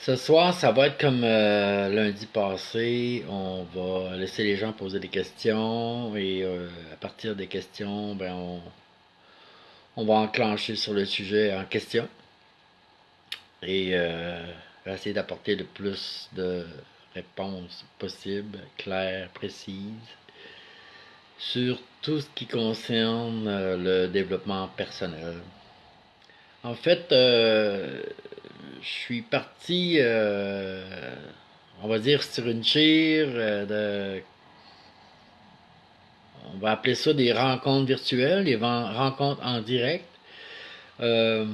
Ce soir, ça va être comme lundi passé. On va laisser les gens poser des questions et à partir des questions, on va enclencher sur le sujet en question et essayer d'apporter le plus de réponses possibles, claires, précises, sur tout ce qui concerne le développement personnel. En fait, je suis parti, on va dire, sur une chire on va appeler ça des rencontres virtuelles, des rencontres en direct, euh,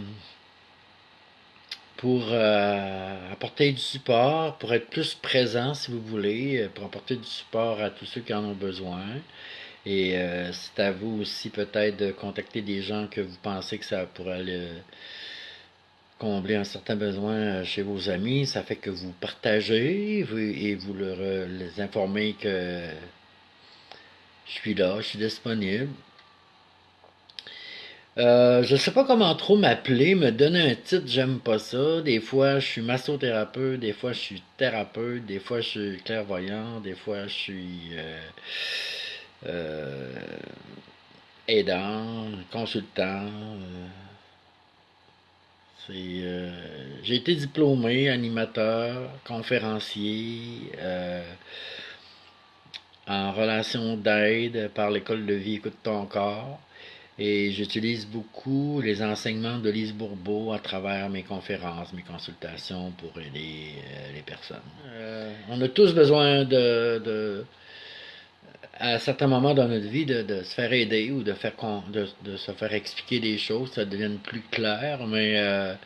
pour apporter du support, pour être plus présent, si vous voulez, pour apporter du support à tous ceux qui en ont besoin. Et c'est à vous aussi peut-être de contacter des gens que vous pensez que ça pourrait combler un certain besoin chez vos amis. Ça fait que vous partagez et vous les informez que je suis là, je suis disponible. Je sais pas comment trop m'appeler, me donner un titre, j'aime pas ça. Des fois, je suis massothérapeute, des fois, je suis thérapeute, des fois, je suis clairvoyant, des fois, je suis euh, aidant, consultant. J'ai été diplômé, animateur, conférencier, en relation d'aide par l'école de vie Écoute ton corps. Et j'utilise beaucoup les enseignements de Lise Bourbeau à travers mes conférences, mes consultations pour aider les personnes. On a tous besoin à certains moments dans notre vie, de se faire aider ou de se faire expliquer des choses, ça devienne plus clair, mais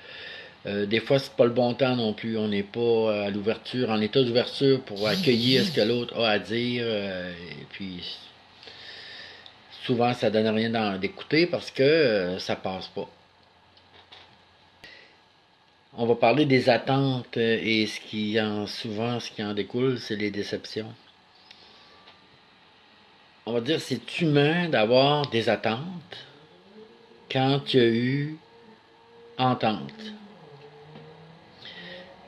des fois, c'est pas le bon temps non plus. On n'est pas à l'ouverture, en état d'ouverture pour accueillir ce que l'autre a à dire. Et puis, souvent, ça donne rien d'écouter parce que ça passe pas. On va parler des attentes et ce qui en découle, c'est les déceptions. On va dire c'est humain d'avoir des attentes quand il y a eu entente.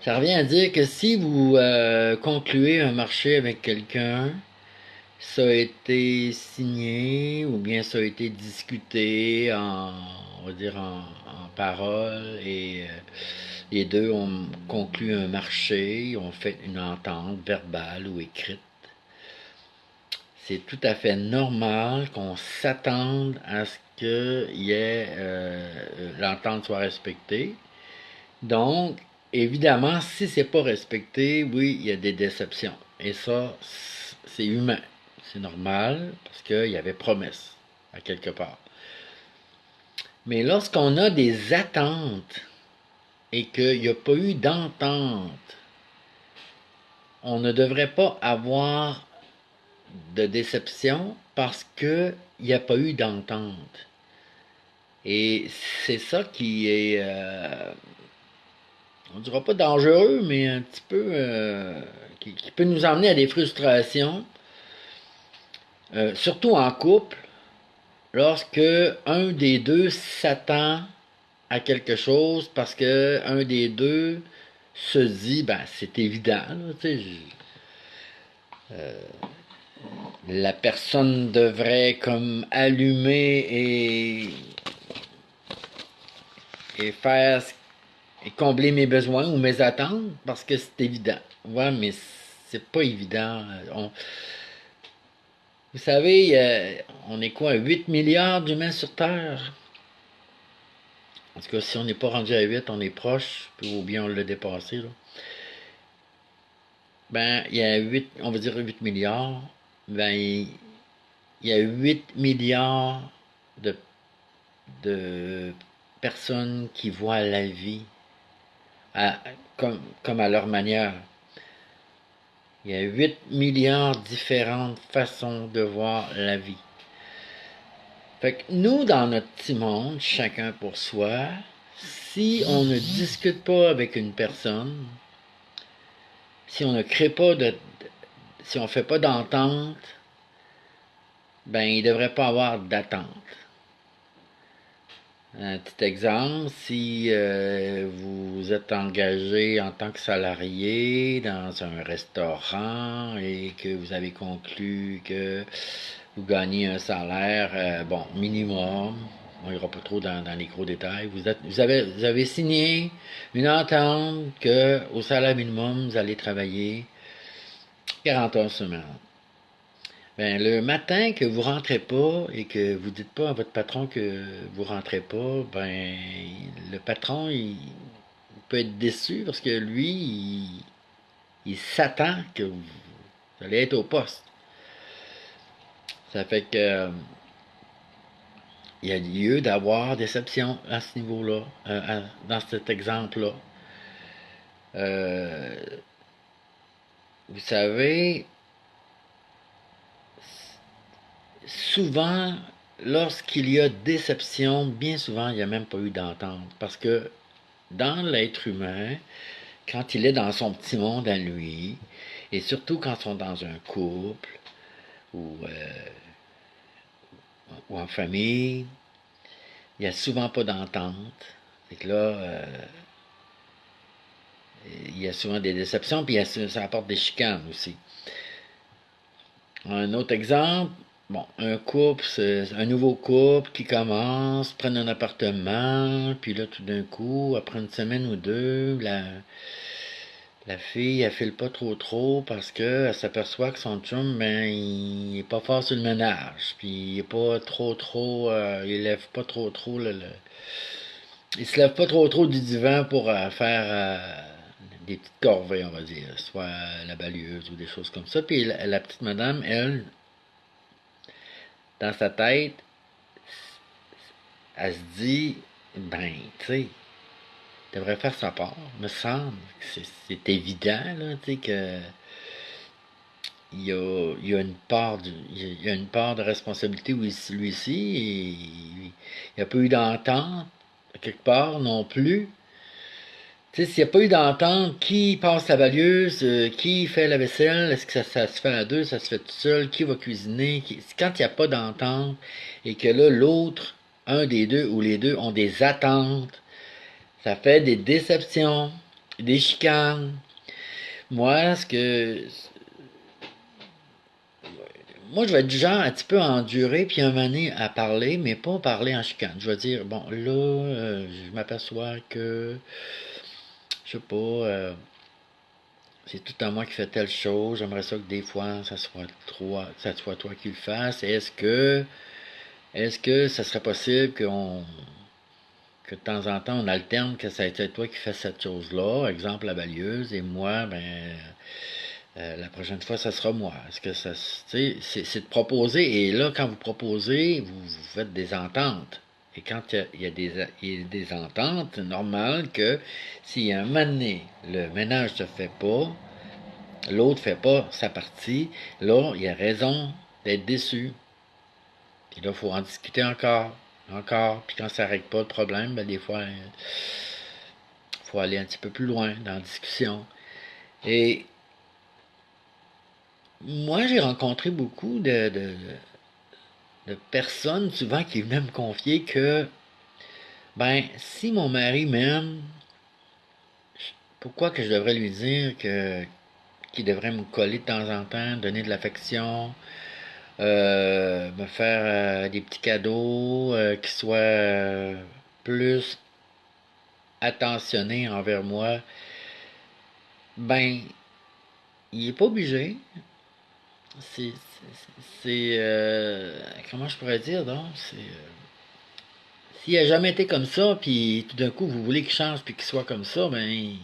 Ça revient à dire que si vous concluez un marché avec quelqu'un, ça a été signé ou bien ça a été discuté on va dire en parole et les deux ont conclu un marché, ont fait une entente verbale ou écrite. C'est tout à fait normal qu'on s'attende à ce que l'entente soit respectée. Donc, évidemment, si c'est pas respecté, oui, il y a des déceptions. Et ça, c'est humain. C'est normal parce qu'il y avait promesse à quelque part. Mais lorsqu'on a des attentes et qu'il n'y a pas eu d'entente, on ne devrait pas avoir de déception parce qu'il n'y a pas eu d'entente. Et c'est ça qui est, on ne dira pas dangereux, mais un petit peu, qui peut nous emmener à des frustrations, surtout en couple, lorsque un des deux s'attend à quelque chose parce que un des deux se dit, ben c'est évident, là, tu sais, la personne devrait comme allumer et faire et combler mes besoins ou mes attentes parce que c'est évident. Ouais, mais c'est pas évident. Vous savez, on est quoi, 8 milliards d'humains sur Terre? En tout cas, si on n'est pas rendu à 8, on est proche, ou bien on l'a dépassé, là. Ben, il y a 8, on va dire 8 milliards. Ben, il y a 8 milliards de, de personnes qui voient la vie à- comme à leur manière. Il y a 8 milliards différentes façons de voir la vie. Fait que nous, dans notre petit monde, chacun pour soi, si on ne discute pas avec une personne, si on ne crée pas si on fait pas d'entente, ben il devrait pas avoir d'attente. Un petit exemple, si vous êtes engagé en tant que salarié dans un restaurant et que vous avez conclu que vous gagnez un salaire, bon, minimum, on ira pas trop dans les gros détails, vous avez signé une entente que au salaire minimum, vous allez travailler 40 heures semaine. Ben, le matin que vous rentrez pas et que vous dites pas à votre patron que vous rentrez pas, ben, le patron, il peut être déçu parce que lui, il s'attend que vous allez être au poste. Ça fait que, il y a lieu d'avoir déception à ce niveau-là, dans cet exemple-là. Euh, vous savez, souvent, lorsqu'il y a déception, bien souvent, il n'y a même pas eu d'entente. Parce que dans l'être humain, quand il est dans son petit monde à lui, et surtout quand ils sont dans un couple ou en famille, il n'y a souvent pas d'entente. Fait que là, il y a souvent des déceptions, puis ça apporte des chicanes aussi. Un autre exemple, bon, un couple, c'est un nouveau couple qui commence, prennent un appartement, puis là, tout d'un coup, après une semaine ou deux, la fille, elle file pas trop trop parce que elle s'aperçoit que son chum, ben, il est pas fort sur le ménage. Puis il est pas trop trop, il lève pas trop trop il se lève pas trop trop du divan pour faire des petites corvées, on va dire, soit la balieuse ou des choses comme ça. Puis la petite madame, elle, dans sa tête, elle se dit, ben, tu sais, devrait faire sa part, me semble. C'est évident, là, tu sais, que il y a une part il y a une part de responsabilité lui-ci et il n'y a pas eu d'entente quelque part non plus. Tu sais, s'il n'y a pas eu d'entente, qui passe la balieuse, qui fait la vaisselle, est-ce que ça se fait à deux, ça se fait tout seul, qui va cuisiner, quand il n'y a pas d'entente et que là, l'autre, un des deux ou les deux ont des attentes, ça fait des déceptions, des chicanes. Moi, moi, je vais être du genre un petit peu à endurer, puis un moment donné à parler, mais pas parler en chicane. Je vais dire, bon, là, je m'aperçois que, je sais pas, c'est tout à moi qui fait telle chose. J'aimerais ça que des fois, ça soit toi qui le fasses. Est-ce que ça serait possible que de temps en temps, on alterne, que ça a été toi qui fais cette chose-là, exemple la balieuse, et moi, ben, la prochaine fois, ça sera moi. Est-ce que ça, tu sais, c'est de proposer. Et là, quand vous proposez, vous faites des ententes. Et quand il y a des ententes, c'est normal que si un moment donné, le ménage se fait pas, l'autre fait pas sa partie, là, il y a raison d'être déçu. Puis là, il faut en discuter encore, encore. Puis quand ça règle pas le problème, ben, des fois, il faut aller un petit peu plus loin dans la discussion. Et moi, j'ai rencontré beaucoup de personnes souvent qui venaient me confier que, ben, si mon mari m'aime, pourquoi que je devrais lui dire que qu'il devrait me coller de temps en temps, donner de l'affection, me faire des petits cadeaux, qui soient plus attentionnés envers moi, ben, il est pas obligé. Comment je pourrais dire, donc, s'il a jamais été comme ça, puis tout d'un coup vous voulez qu'il change puis qu'il soit comme ça, ben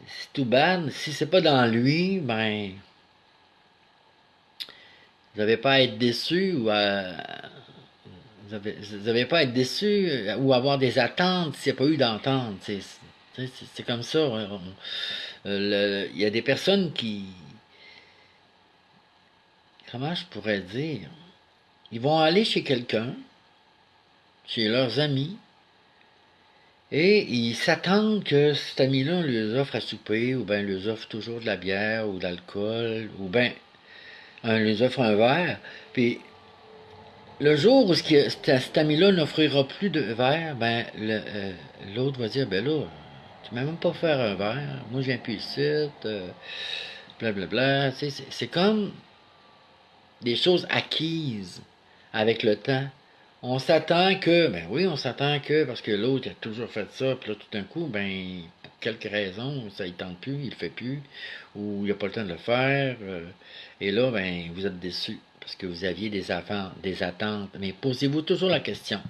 c'est tout bad. Si c'est pas dans lui, ben vous n'avez pas à être déçu vous avez pas à être déçu ou avoir des attentes s'il n'y a pas eu d'entente. C'est comme ça. Il y a des personnes qui, comment je pourrais dire, ils vont aller chez quelqu'un, chez leurs amis, et ils s'attendent que cet ami-là leur offre à souper, ou bien leur offre toujours de la bière ou de l'alcool, ou bien leur offre un verre. Puis le jour où cet ami-là n'offrira plus de verre, ben l'autre va dire, ben là, tu m'as même pas fait un verre, moi je viens plus ici, blablabla. Tu sais, c'est comme des choses acquises avec le temps. On s'attend que, ben oui, on s'attend que, parce que l'autre a toujours fait ça, puis là tout d'un coup, ben, pour quelque raison, ça ne tente plus, il le fait plus, ou il n'a pas le temps de le faire, et là, ben, vous êtes déçu, parce que vous aviez des attentes. Mais posez-vous toujours la question,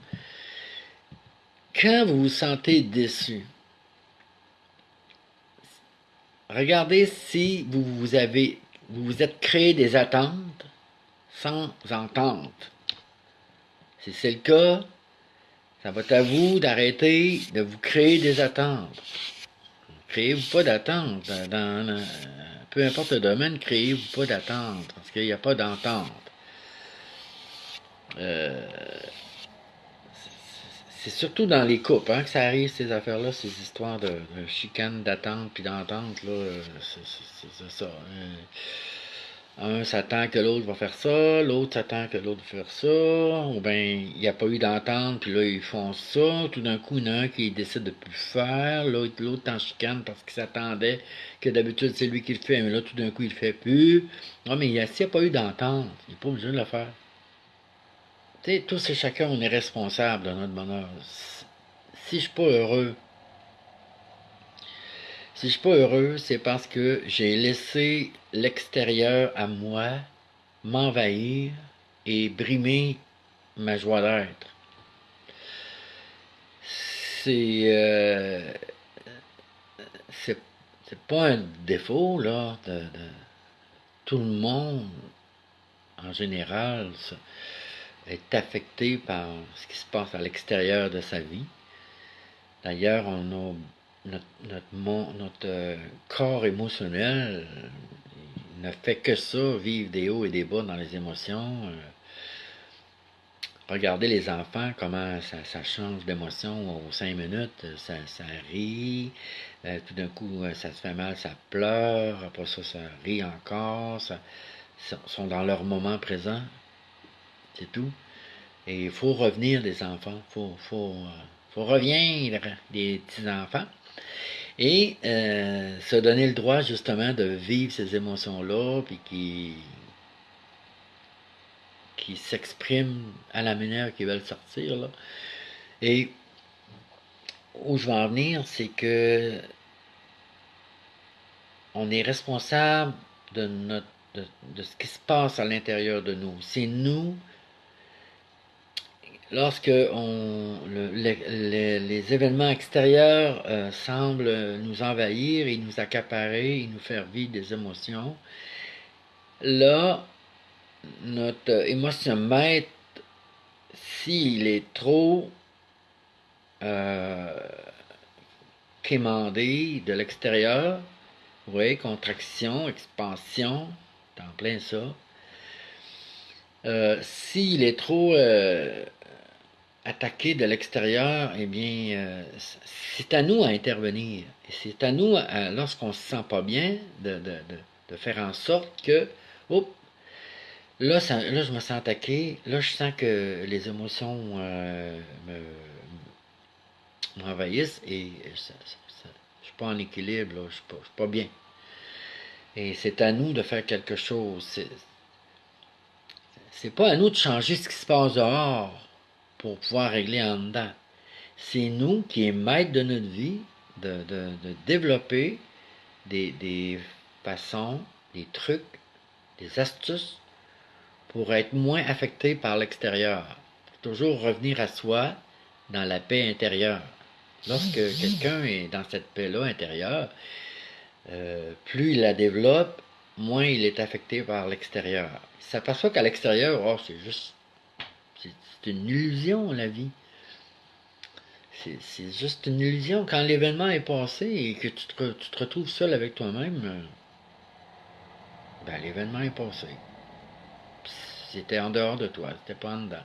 quand vous vous sentez déçu, regardez si vous vous êtes créé des attentes sans entente. Si c'est le cas, ça va être à vous d'arrêter de vous créer des attentes. Créez-vous pas d'attente. Peu importe le domaine, créez-vous pas d'attente. Parce qu'il n'y a pas d'entente. Euh, c'est surtout dans les couples que ça arrive, ces affaires-là, ces histoires de chicane, d'attente puis d'entente. Là, c'est ça. Un s'attend que l'autre va faire ça, l'autre s'attend que l'autre va faire ça, ou bien il n'y a pas eu d'entente, puis là ils font ça, tout d'un coup il y en a un qui décide de plus faire, l'autre en chicane parce qu'il s'attendait que d'habitude c'est lui qui le fait, mais là tout d'un coup il le fait plus. Non mais s'il n'y a pas eu d'entente, il n'est pas obligé de le faire. Tu sais, tous et chacun on est responsable de notre bonheur. Si je suis pas heureux, si je suis pas heureux, c'est parce que j'ai laissé l'extérieur à moi m'envahir et brimer ma joie d'être. C'est c'est c'est pas un défaut là tout le monde en général est affecté par ce qui se passe à l'extérieur de sa vie. D'ailleurs, on a notre corps émotionnel ne fait que ça, vivre des hauts et des bas dans les émotions. Regardez les enfants, comment ça change d'émotion aux 5 minutes. Ça rit, tout d'un coup, ça se fait mal, ça pleure, après ça rit encore. Sont dans leur moment présent, c'est tout. Et il faut revenir des enfants, faut revenir des petits-enfants et se donner le droit justement de vivre ces émotions-là, puis qui s'expriment à la manière qu'ils veulent sortir. Là. Et où je veux en venir, c'est que on est responsable de, notre, de ce qui se passe à l'intérieur de nous. C'est nous, lorsque les événements extérieurs semblent nous envahir et nous accaparer et nous faire vivre des émotions, là, notre émotiomètre, s'il est trop euh, quémandé de l'extérieur, oui, contraction, expansion, c'est en plein ça. S'il est trop attaqué de l'extérieur, eh bien, c'est à nous à intervenir. Et c'est à nous, lorsqu'on se sent pas bien, de faire en sorte que, oups, là, je me sens attaqué. Là, je sens que les émotions m'envahissent et je suis pas en équilibre, là, je suis pas bien. Et c'est à nous de faire quelque chose. C'est pas à nous de changer ce qui se passe dehors pour pouvoir régler en dedans. C'est nous qui est maître de notre vie de développer des façons, des trucs, des astuces pour être moins affecté par l'extérieur. Toujours revenir à soi dans la paix intérieure. Lorsque quelqu'un est dans cette paix-là intérieure, plus il la développe, moins il est affecté par l'extérieur. Il s'aperçoit qu'à l'extérieur, oh, c'est une illusion la vie. C'est juste une illusion. Quand l'événement est passé et que tu te retrouves seul avec toi-même, ben l'événement est passé. C'était en dehors de toi, c'était pas en dedans.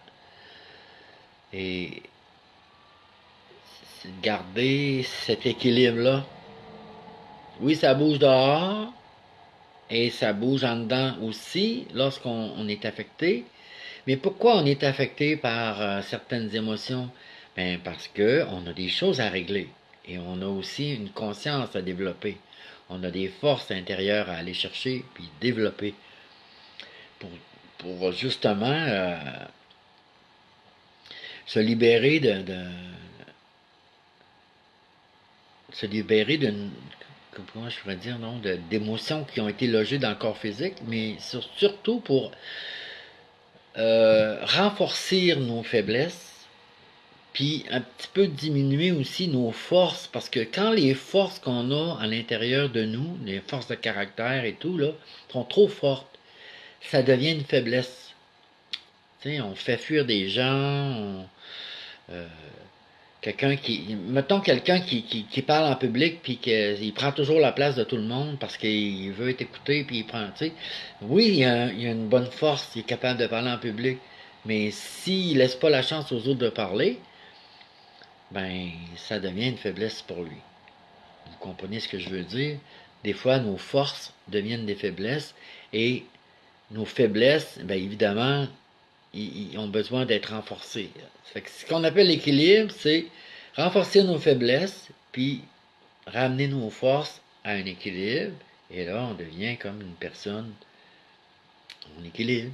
Et c'est de garder cet équilibre-là. Oui, ça bouge dehors et ça bouge en dedans aussi lorsqu'on est affecté, Mais pourquoi on est affecté par certaines émotions? Ben parce que on a des choses à régler et on a aussi une conscience à développer. On a des forces intérieures à aller chercher puis développer pour, pour justement se libérer se libérer d'une comment je pourrais dire non d'émotions qui ont été logées dans le corps physique, mais surtout pour renforcer nos faiblesses puis un petit peu diminuer aussi nos forces, parce que quand les forces qu'on a à l'intérieur de nous, les forces de caractère et tout, là, sont trop fortes, ça devient une faiblesse. Tu sais, on fait fuir des gens, euh, quelqu'un qui, mettons quelqu'un qui parle en public puis qu'il prend toujours la place de tout le monde parce qu'il veut être écouté puis il prend, tu sais, oui, il a une bonne force, il est capable de parler en public, mais s'il laisse pas la chance aux autres de parler, ben, ça devient une faiblesse pour lui. Vous comprenez ce que je veux dire? Des fois, nos forces deviennent des faiblesses et nos faiblesses, bien évidemment, ils ont besoin d'être renforcées. Fait que ce qu'on appelle l'équilibre, c'est renforcer nos faiblesses, puis ramener nos forces à un équilibre. Et là, on devient comme une personne en équilibre.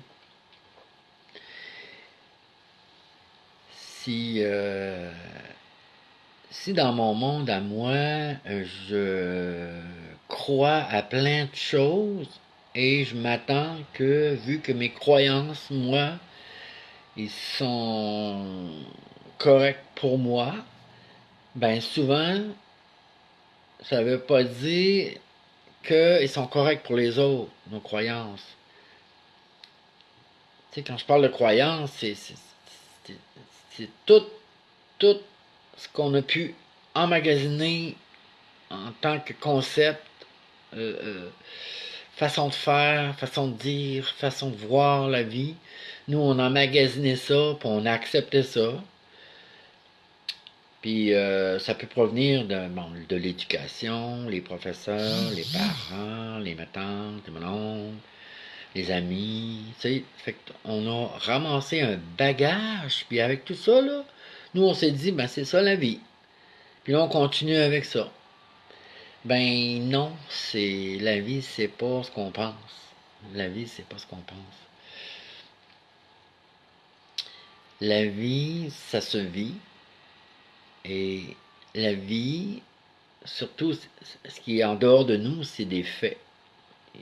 Si, si dans mon monde à moi, je crois à plein de choses et je m'attends que, vu que mes croyances, moi, ils sont corrects pour moi, ben souvent, ça veut pas dire qu'ils sont corrects pour les autres, nos croyances. Tu sais, quand je parle de croyances, c'est- c'est tout ce qu'on a pu emmagasiner en tant que concept, euh, euh, façon de faire, façon de dire, façon de voir la vie. Nous, on a emmagasiné ça, puis on a accepté ça. Puis ça peut provenir bon, de l'éducation, les professeurs, les parents, les tantes, les oncles, les amis. Tu sais, fait qu'on a ramassé un bagage, puis avec tout ça, là, nous, on s'est dit, ben c'est ça la vie. Puis là, on continue avec ça. Ben non, c'est la vie, c'est pas ce qu'on pense. La vie, c'est pas ce qu'on pense. La vie, ça se vit. Et la vie, surtout ce qui est en dehors de nous, c'est des faits.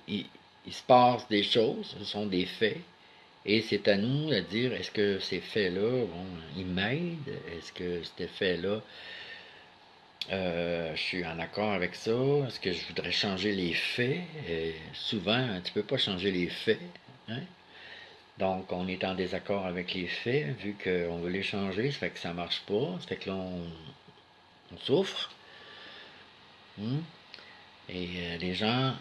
Il, il se passe des choses, ce sont des faits. Et c'est à nous de dire, est-ce que ces faits-là, bon, ils m'aident? Est-ce que ces faits-là, je suis en accord avec ça? Est-ce que je voudrais changer les faits? Et souvent, tu peux pas changer les faits. Hein? Donc, on est en désaccord avec les faits, vu qu'on veut les changer, ça fait que ça marche pas. Ça fait que là, on souffre. Hmm? Et les gens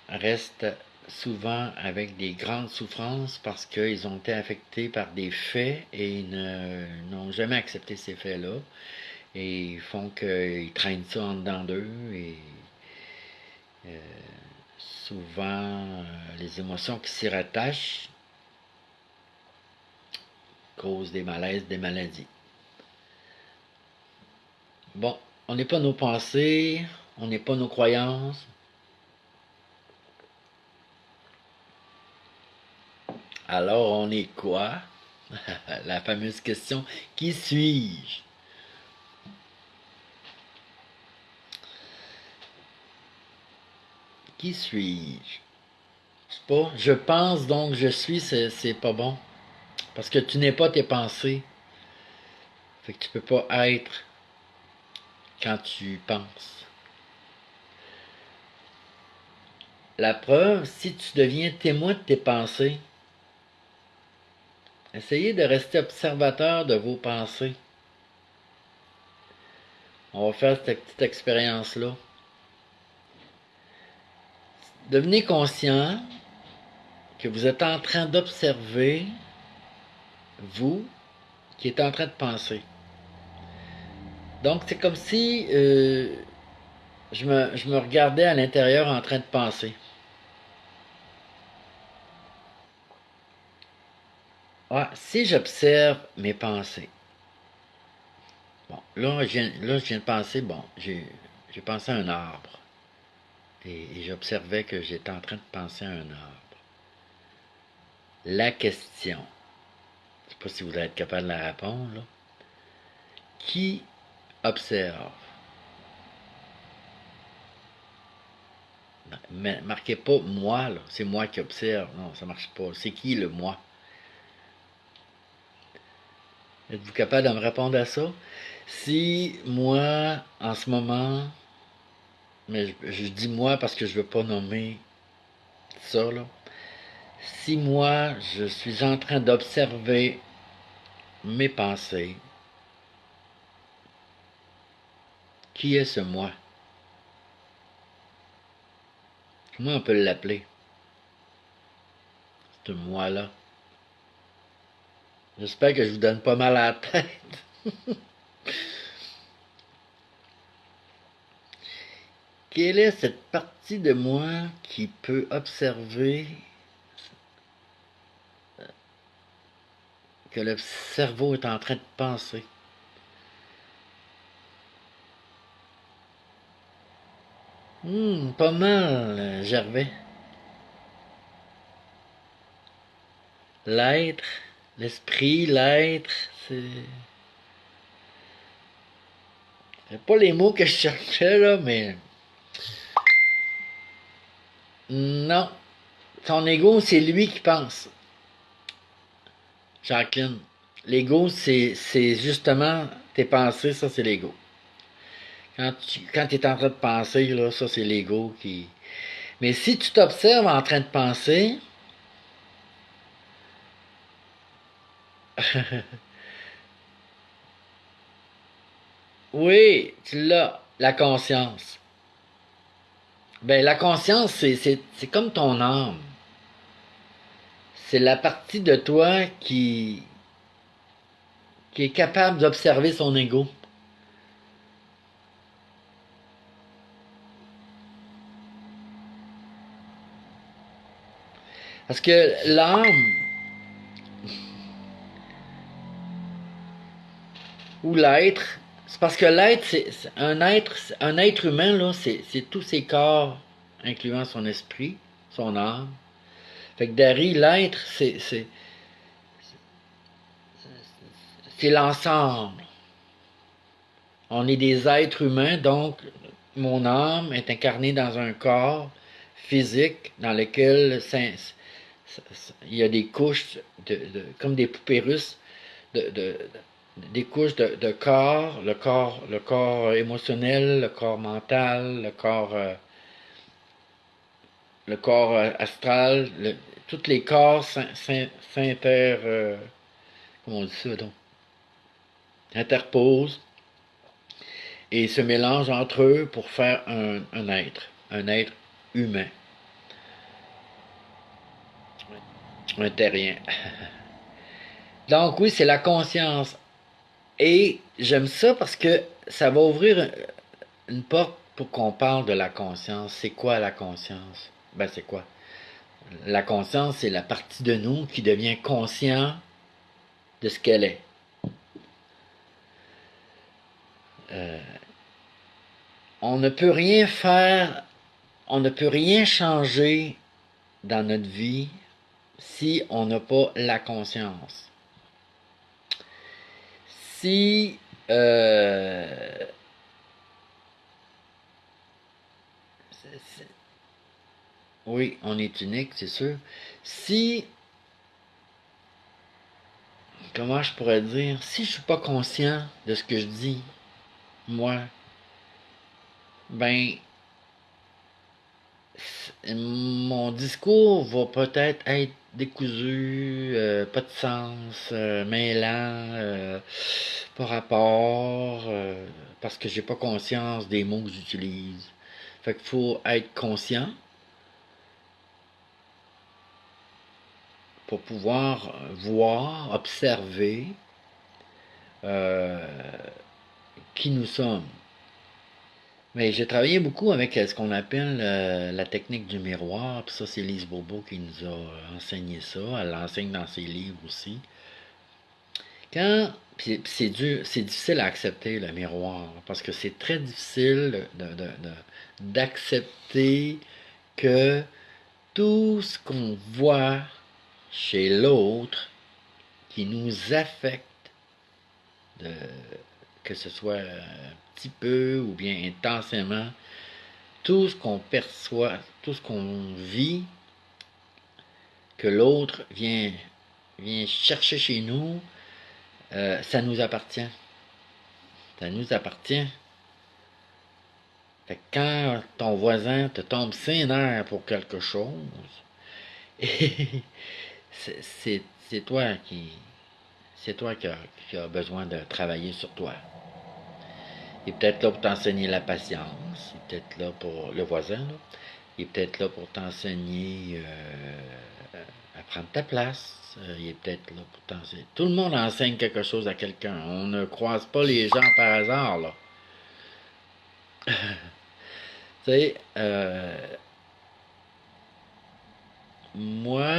restent souvent avec des grandes souffrances parce qu'ils ont été affectés par des faits et n'ont jamais accepté ces faits-là. Et ils font qu'ils traînent ça en dedans d'eux et euh, souvent les émotions qui s'y rattachent causent des malaises, des maladies. Bon, on n'est pas nos pensées, on n'est pas nos croyances. Alors on est quoi? La fameuse question, qui suis-je? Qui suis-je? C'est pas je pense donc je suis, c'est pas bon. Parce que tu n'es pas tes pensées. Fait que tu peux pas être quand tu penses. La preuve, si tu deviens témoin de tes pensées, essayez de rester observateur de vos pensées. On va faire cette petite expérience-là. Devenez conscient que vous êtes en train d'observer vous qui êtes en train de penser. Donc c'est comme si je me regardais à l'intérieur en train de penser. Ah, si j'observe mes pensées. Bon, je viens de penser, bon, j'ai pensé à un arbre. Et j'observais que j'étais en train de penser à un arbre. La question, je ne sais pas si vous allez être capable de la répondre, là. Qui observe? Mais marquez pas moi, là. C'est moi qui observe. Non, ça marche pas. C'est qui le moi? Êtes-vous capable de me répondre à ça? Si moi, en ce moment, mais je dis moi parce que je veux pas nommer ça, là. Si moi, je suis en train d'observer mes pensées, qui est ce moi? Comment on peut l'appeler? Ce moi-là. J'espère que je vous donne pas mal à la tête. Quelle est cette partie de moi qui peut observer que le cerveau est en train de penser? Pas mal, Gervais. L'être, l'esprit, l'être, c'est pas les mots que je cherchais là, mais non. Ton ego, c'est lui qui pense. Jacqueline. L'ego, c'est justement tes pensées, ça c'est l'ego. Quand tu es en train de penser, là, ça c'est l'ego qui. Mais si tu t'observes en train de penser, oui, tu l'as, la conscience. Ben, la conscience, c'est comme ton âme. C'est la partie de toi qui est capable d'observer son ego. Parce que l'âme ou l'être, c'est parce que l'être, c'est un être humain, là, c'est tous ses corps, incluant son esprit, son âme. Fait que Dari, l'être, c'est l'ensemble. On est des êtres humains, donc mon âme est incarnée dans un corps physique dans lequel il y a des couches, comme des poupées russes, des couches de corps, le corps émotionnel, le corps mental, le corps astral, tous les corps s'inter, comment on dit ça donc, interposent et se mélangent entre eux pour faire un être humain, un terrien. Donc oui, c'est la conscience. Et j'aime ça parce que ça va ouvrir une porte pour qu'on parle de la conscience. C'est quoi la conscience? Ben c'est quoi? La conscience, c'est la partie de nous qui devient conscient de ce qu'elle est. Euh, on ne peut rien faire, on ne peut rien changer dans notre vie si on n'a pas la conscience. Si oui, on est unique, c'est sûr. Si, comment je pourrais dire, si je suis pas conscient de ce que je dis, moi, ben, mon discours va peut-être être décousu, pas de sens, mêlant, pas rapport, parce que j'ai pas conscience des mots que j'utilise. Fait qu'il faut être conscient pour pouvoir voir, observer euh, qui nous sommes. Mais j'ai travaillé beaucoup avec ce qu'on appelle la technique du miroir, puis ça c'est Lise Bourbeau qui nous a enseigné ça, elle l'enseigne dans ses livres aussi. Puis c'est dur, c'est difficile à accepter le miroir, parce que c'est très difficile d'accepter que tout ce qu'on voit chez l'autre qui nous affecte, de, que ce soit un petit peu ou bien intensément, tout ce qu'on perçoit, tout ce qu'on vit, que l'autre vient chercher chez nous, ça nous appartient. Ça nous appartient. Fait que quand ton voisin te tombe ses nerfs pour quelque chose, c'est toi c'est toi qui a besoin de travailler sur toi. Il est peut-être là pour t'enseigner la patience. Il est peut-être là pour le voisin, là. Il est peut-être là pour t'enseigner à prendre ta place. Il est peut-être là pour t'enseigner. Tout le monde enseigne quelque chose à quelqu'un. On ne croise pas les gens par hasard, là. Tu sais, moi,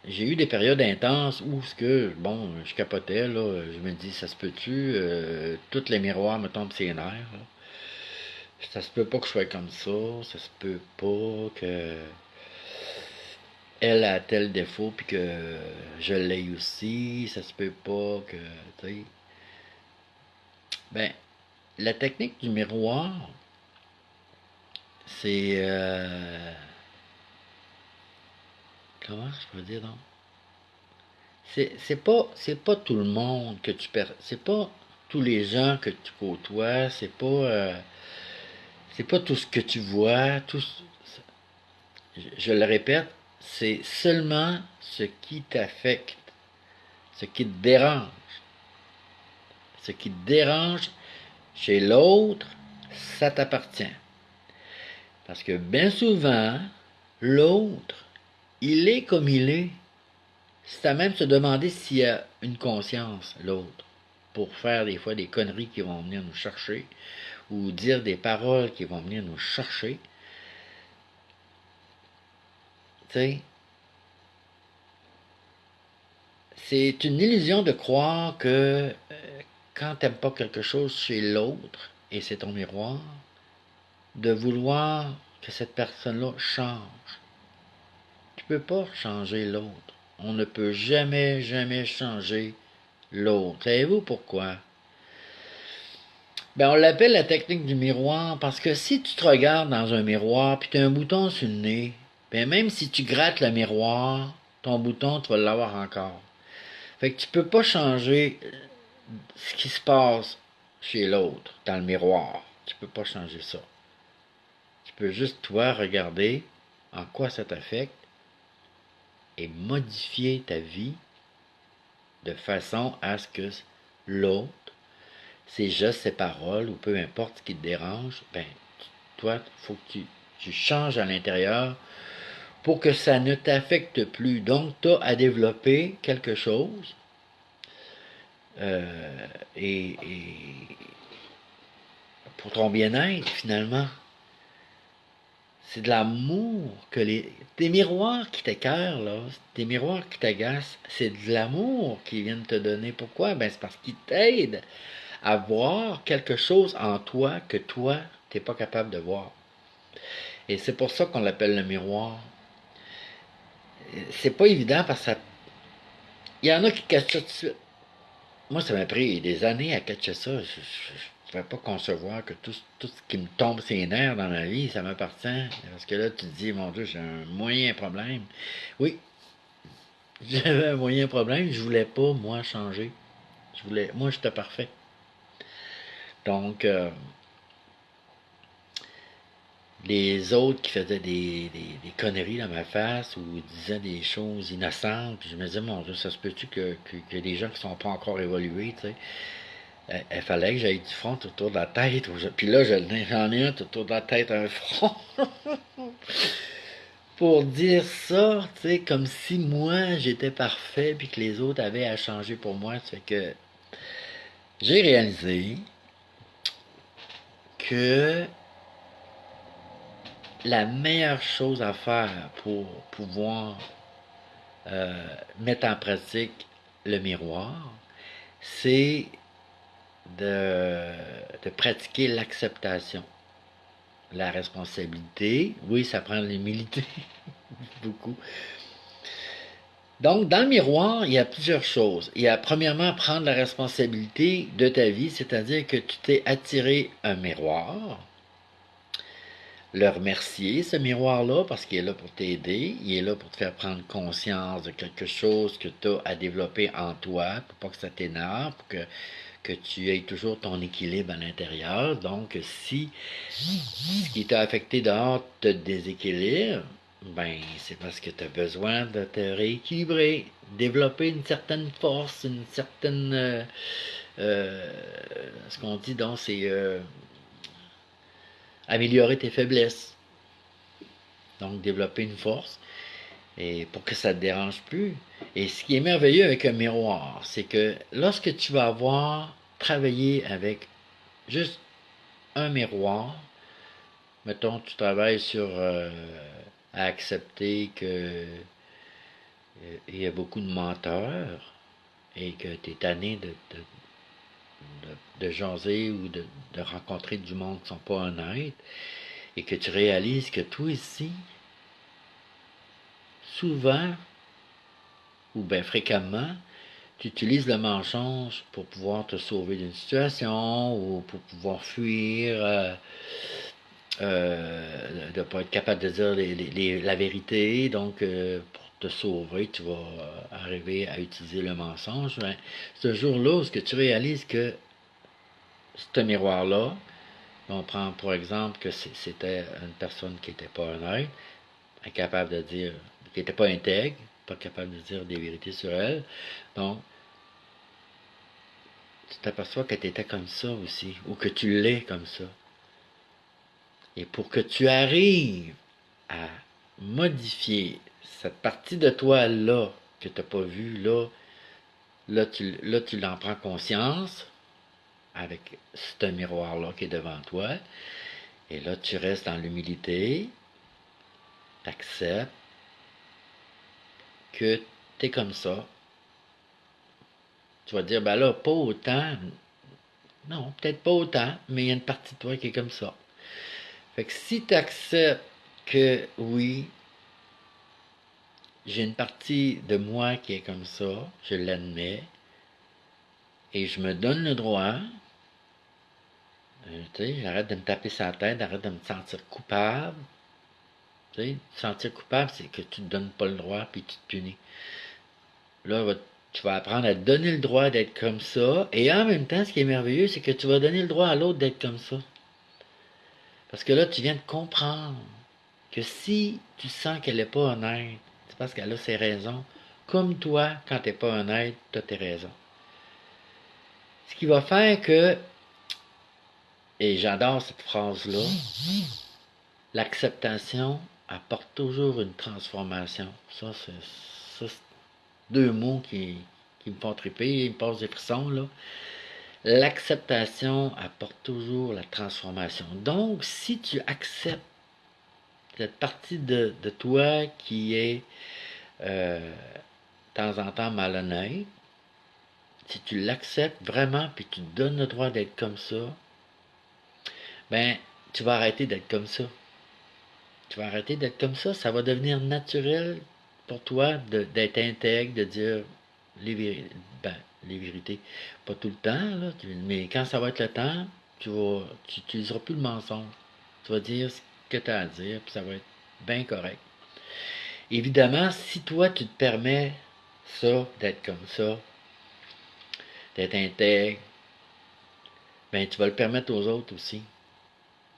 j'ai eu des périodes intenses où ce que, bon, je capotais, là. Je me dis, ça se peut-tu? Tous les miroirs me tombent sur les nerfs, là. Ça se peut pas que je sois comme ça se peut pas que elle a tel défaut puis que je l'ai aussi, ça se peut pas que, tu sais. Ben, la technique du miroir, c'est, comment je peux dire donc? C'est pas tout le monde que tu perds, c'est pas tous les gens que tu côtoies, c'est pas tout ce que tu vois, je le répète, c'est seulement ce qui t'affecte, ce qui te dérange. Ce qui te dérange chez l'autre, ça t'appartient. Parce que bien souvent, l'autre, il est comme il est. C'est à même se demander s'il a une conscience, l'autre, pour faire des fois des conneries qui vont venir nous chercher, ou dire des paroles qui vont venir nous chercher. Tu sais, c'est une illusion de croire que quand t'aimes pas quelque chose chez l'autre, et c'est ton miroir, de vouloir que cette personne-là change. Tu peux pas changer l'autre. On ne peut jamais, jamais changer l'autre. Savez-vous pourquoi? Ben, on l'appelle la technique du miroir parce que si tu te regardes dans un miroir puis tu as un bouton sur le nez, ben même si tu grattes le miroir, ton bouton, tu vas l'avoir encore. Fait que tu peux pas changer ce qui se passe chez l'autre, dans le miroir. Tu peux pas changer ça. Tu peux juste, toi, regarder en quoi ça t'affecte et modifier ta vie de façon à ce que l'autre, ses gestes, ses paroles, ou peu importe ce qui te dérange, ben, toi, il faut que tu changes à l'intérieur pour que ça ne t'affecte plus. Donc, tu as à développer quelque chose et pour ton bien-être, finalement. C'est de l'amour que tes miroirs qui t'écœurent, là, tes miroirs qui t'agacent, c'est de l'amour qu'ils viennent te donner. Pourquoi? Ben, c'est parce qu'ils t'aident à voir quelque chose en toi que toi, t'es pas capable de voir. Et c'est pour ça qu'on l'appelle le miroir. C'est pas évident parce que ça. Il y en a qui cachent ça tout de suite. Moi, ça m'a pris des années à catcher ça. Je ne pouvais pas concevoir que tout ce qui me tombe ses nerfs dans ma vie, ça m'appartient. Parce que là, tu te dis, mon Dieu, j'ai un moyen problème. Oui, j'avais un moyen problème. Je voulais pas, moi, changer. Moi, j'étais parfait. Donc, les autres qui faisaient des conneries dans ma face ou disaient des choses innocentes, puis je me disais, mon Dieu, ça se peut-tu que des gens qui sont pas encore évolués, tu sais, il fallait que j'aille du front autour de la tête. Puis là, j'en ai un autour de la tête, un front. Pour dire ça, tu sais, comme si moi, j'étais parfait, puis que les autres avaient à changer pour moi. Ça fait que j'ai réalisé que la meilleure chose à faire pour pouvoir mettre en pratique le miroir, c'est de pratiquer l'acceptation. La responsabilité, oui, ça prend l'humilité, beaucoup. Donc, dans le miroir, il y a plusieurs choses. Il y a premièrement prendre la responsabilité de ta vie, c'est-à-dire que tu t'es attiré un miroir, le remercier, ce miroir-là, parce qu'il est là pour t'aider, il est là pour te faire prendre conscience de quelque chose que tu as à développer en toi, pour pas que ça t'énerve, pour que tu aies toujours ton équilibre à l'intérieur. Donc, si ce qui t'a affecté dehors te déséquilibre, ben, c'est parce que tu as besoin de te rééquilibrer, développer une certaine force, une certaine... euh, ce qu'on dit donc, c'est améliorer tes faiblesses. Donc, développer une force, et pour que ça ne te dérange plus. Et ce qui est merveilleux avec un miroir, c'est que lorsque tu vas avoir travaillé avec juste un miroir, mettons, tu travailles sur à accepter que il y a beaucoup de menteurs et que tu es tanné de jaser ou de rencontrer du monde qui ne sont pas honnêtes et que tu réalises que toi ici, souvent ou bien fréquemment, tu utilises le mensonge pour pouvoir te sauver d'une situation ou pour pouvoir fuir, de ne pas être capable de dire la vérité. Donc, pour te sauver, tu vas arriver à utiliser le mensonge. Ben, ce jour-là, où ce que tu réalises que ce miroir-là, on prend pour exemple que c'était une personne qui n'était pas honnête, incapable de dire, qui n'était pas intègre, pas capable de dire des vérités sur elle. Donc, tu t'aperçois que tu étais comme ça aussi, ou que tu l'es comme ça. Et pour que tu arrives à modifier cette partie de toi-là que tu n'as pas vue, là, tu en prends conscience avec ce miroir-là qui est devant toi. Et là, tu restes dans l'humilité, tu acceptes que tu es comme ça. Tu vas te dire, ben là, pas autant. Non, peut-être pas autant, mais il y a une partie de toi qui est comme ça. Fait que si tu acceptes que oui, j'ai une partie de moi qui est comme ça, je l'admets, et je me donne le droit, tu sais, j'arrête de me taper sur la tête, j'arrête de me sentir coupable. Tu sais, te sentir coupable, c'est que tu te donnes pas le droit, puis tu te punis. Là, tu vas apprendre à te donner le droit d'être comme ça, et en même temps, ce qui est merveilleux, c'est que tu vas donner le droit à l'autre d'être comme ça. Parce que là, tu viens de comprendre que si tu sens qu'elle n'est pas honnête, c'est parce qu'elle a ses raisons. Comme toi, quand tu n'es pas honnête, tu as tes raisons. Ce qui va faire que, et j'adore cette phrase-là, l'acceptation apporte toujours une transformation. Ça, c'est deux mots qui me font triper, ils me passent des frissons, là. L'acceptation apporte toujours la transformation. Donc, si tu acceptes cette partie de toi qui est de temps en temps malhonnête, si tu l'acceptes vraiment puis tu te donnes le droit d'être comme ça, ben tu vas arrêter d'être comme ça. Tu vas arrêter d'être comme ça va devenir naturel pour toi d'être intègre, de dire les vérités. Ben, les vérités. Pas tout le temps, là, mais quand ça va être le temps, tu n'utiliseras plus le mensonge. Tu vas dire ce que tu as à dire, puis ça va être bien correct. Évidemment, si toi tu te permets ça, d'être comme ça, d'être intègre, ben tu vas le permettre aux autres aussi.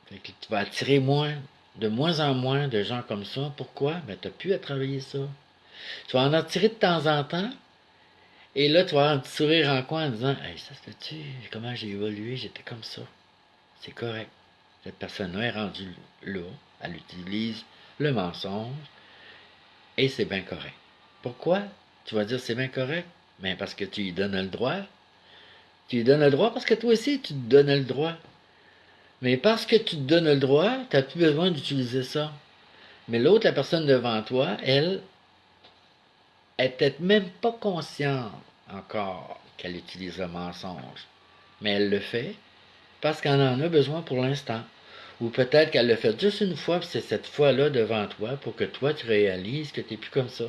Fait que tu vas attirer de moins en moins de gens comme ça. Pourquoi? Ben tu n'as plus à travailler ça. Tu vas en attirer de temps en temps, et là tu vas avoir un petit sourire en coin en disant, hey, ça se fait-tu? Comment j'ai évolué? J'étais comme ça. C'est correct. Cette personne-là est rendue là. Elle utilise le mensonge, et c'est bien correct. Pourquoi? Tu vas dire c'est bien correct? Ben parce que tu lui donnes le droit. Tu lui donnes le droit parce que toi aussi, tu te donnes le droit. Mais parce que tu te donnes le droit, tu n'as plus besoin d'utiliser ça. Mais l'autre, la personne devant toi, elle est peut-être même pas consciente encore qu'elle utilise le mensonge. Mais elle le fait parce qu'elle en a besoin pour l'instant. Ou peut-être qu'elle le fait juste une fois, puis c'est cette fois-là devant toi pour que toi tu réalises que tu n'es plus comme ça.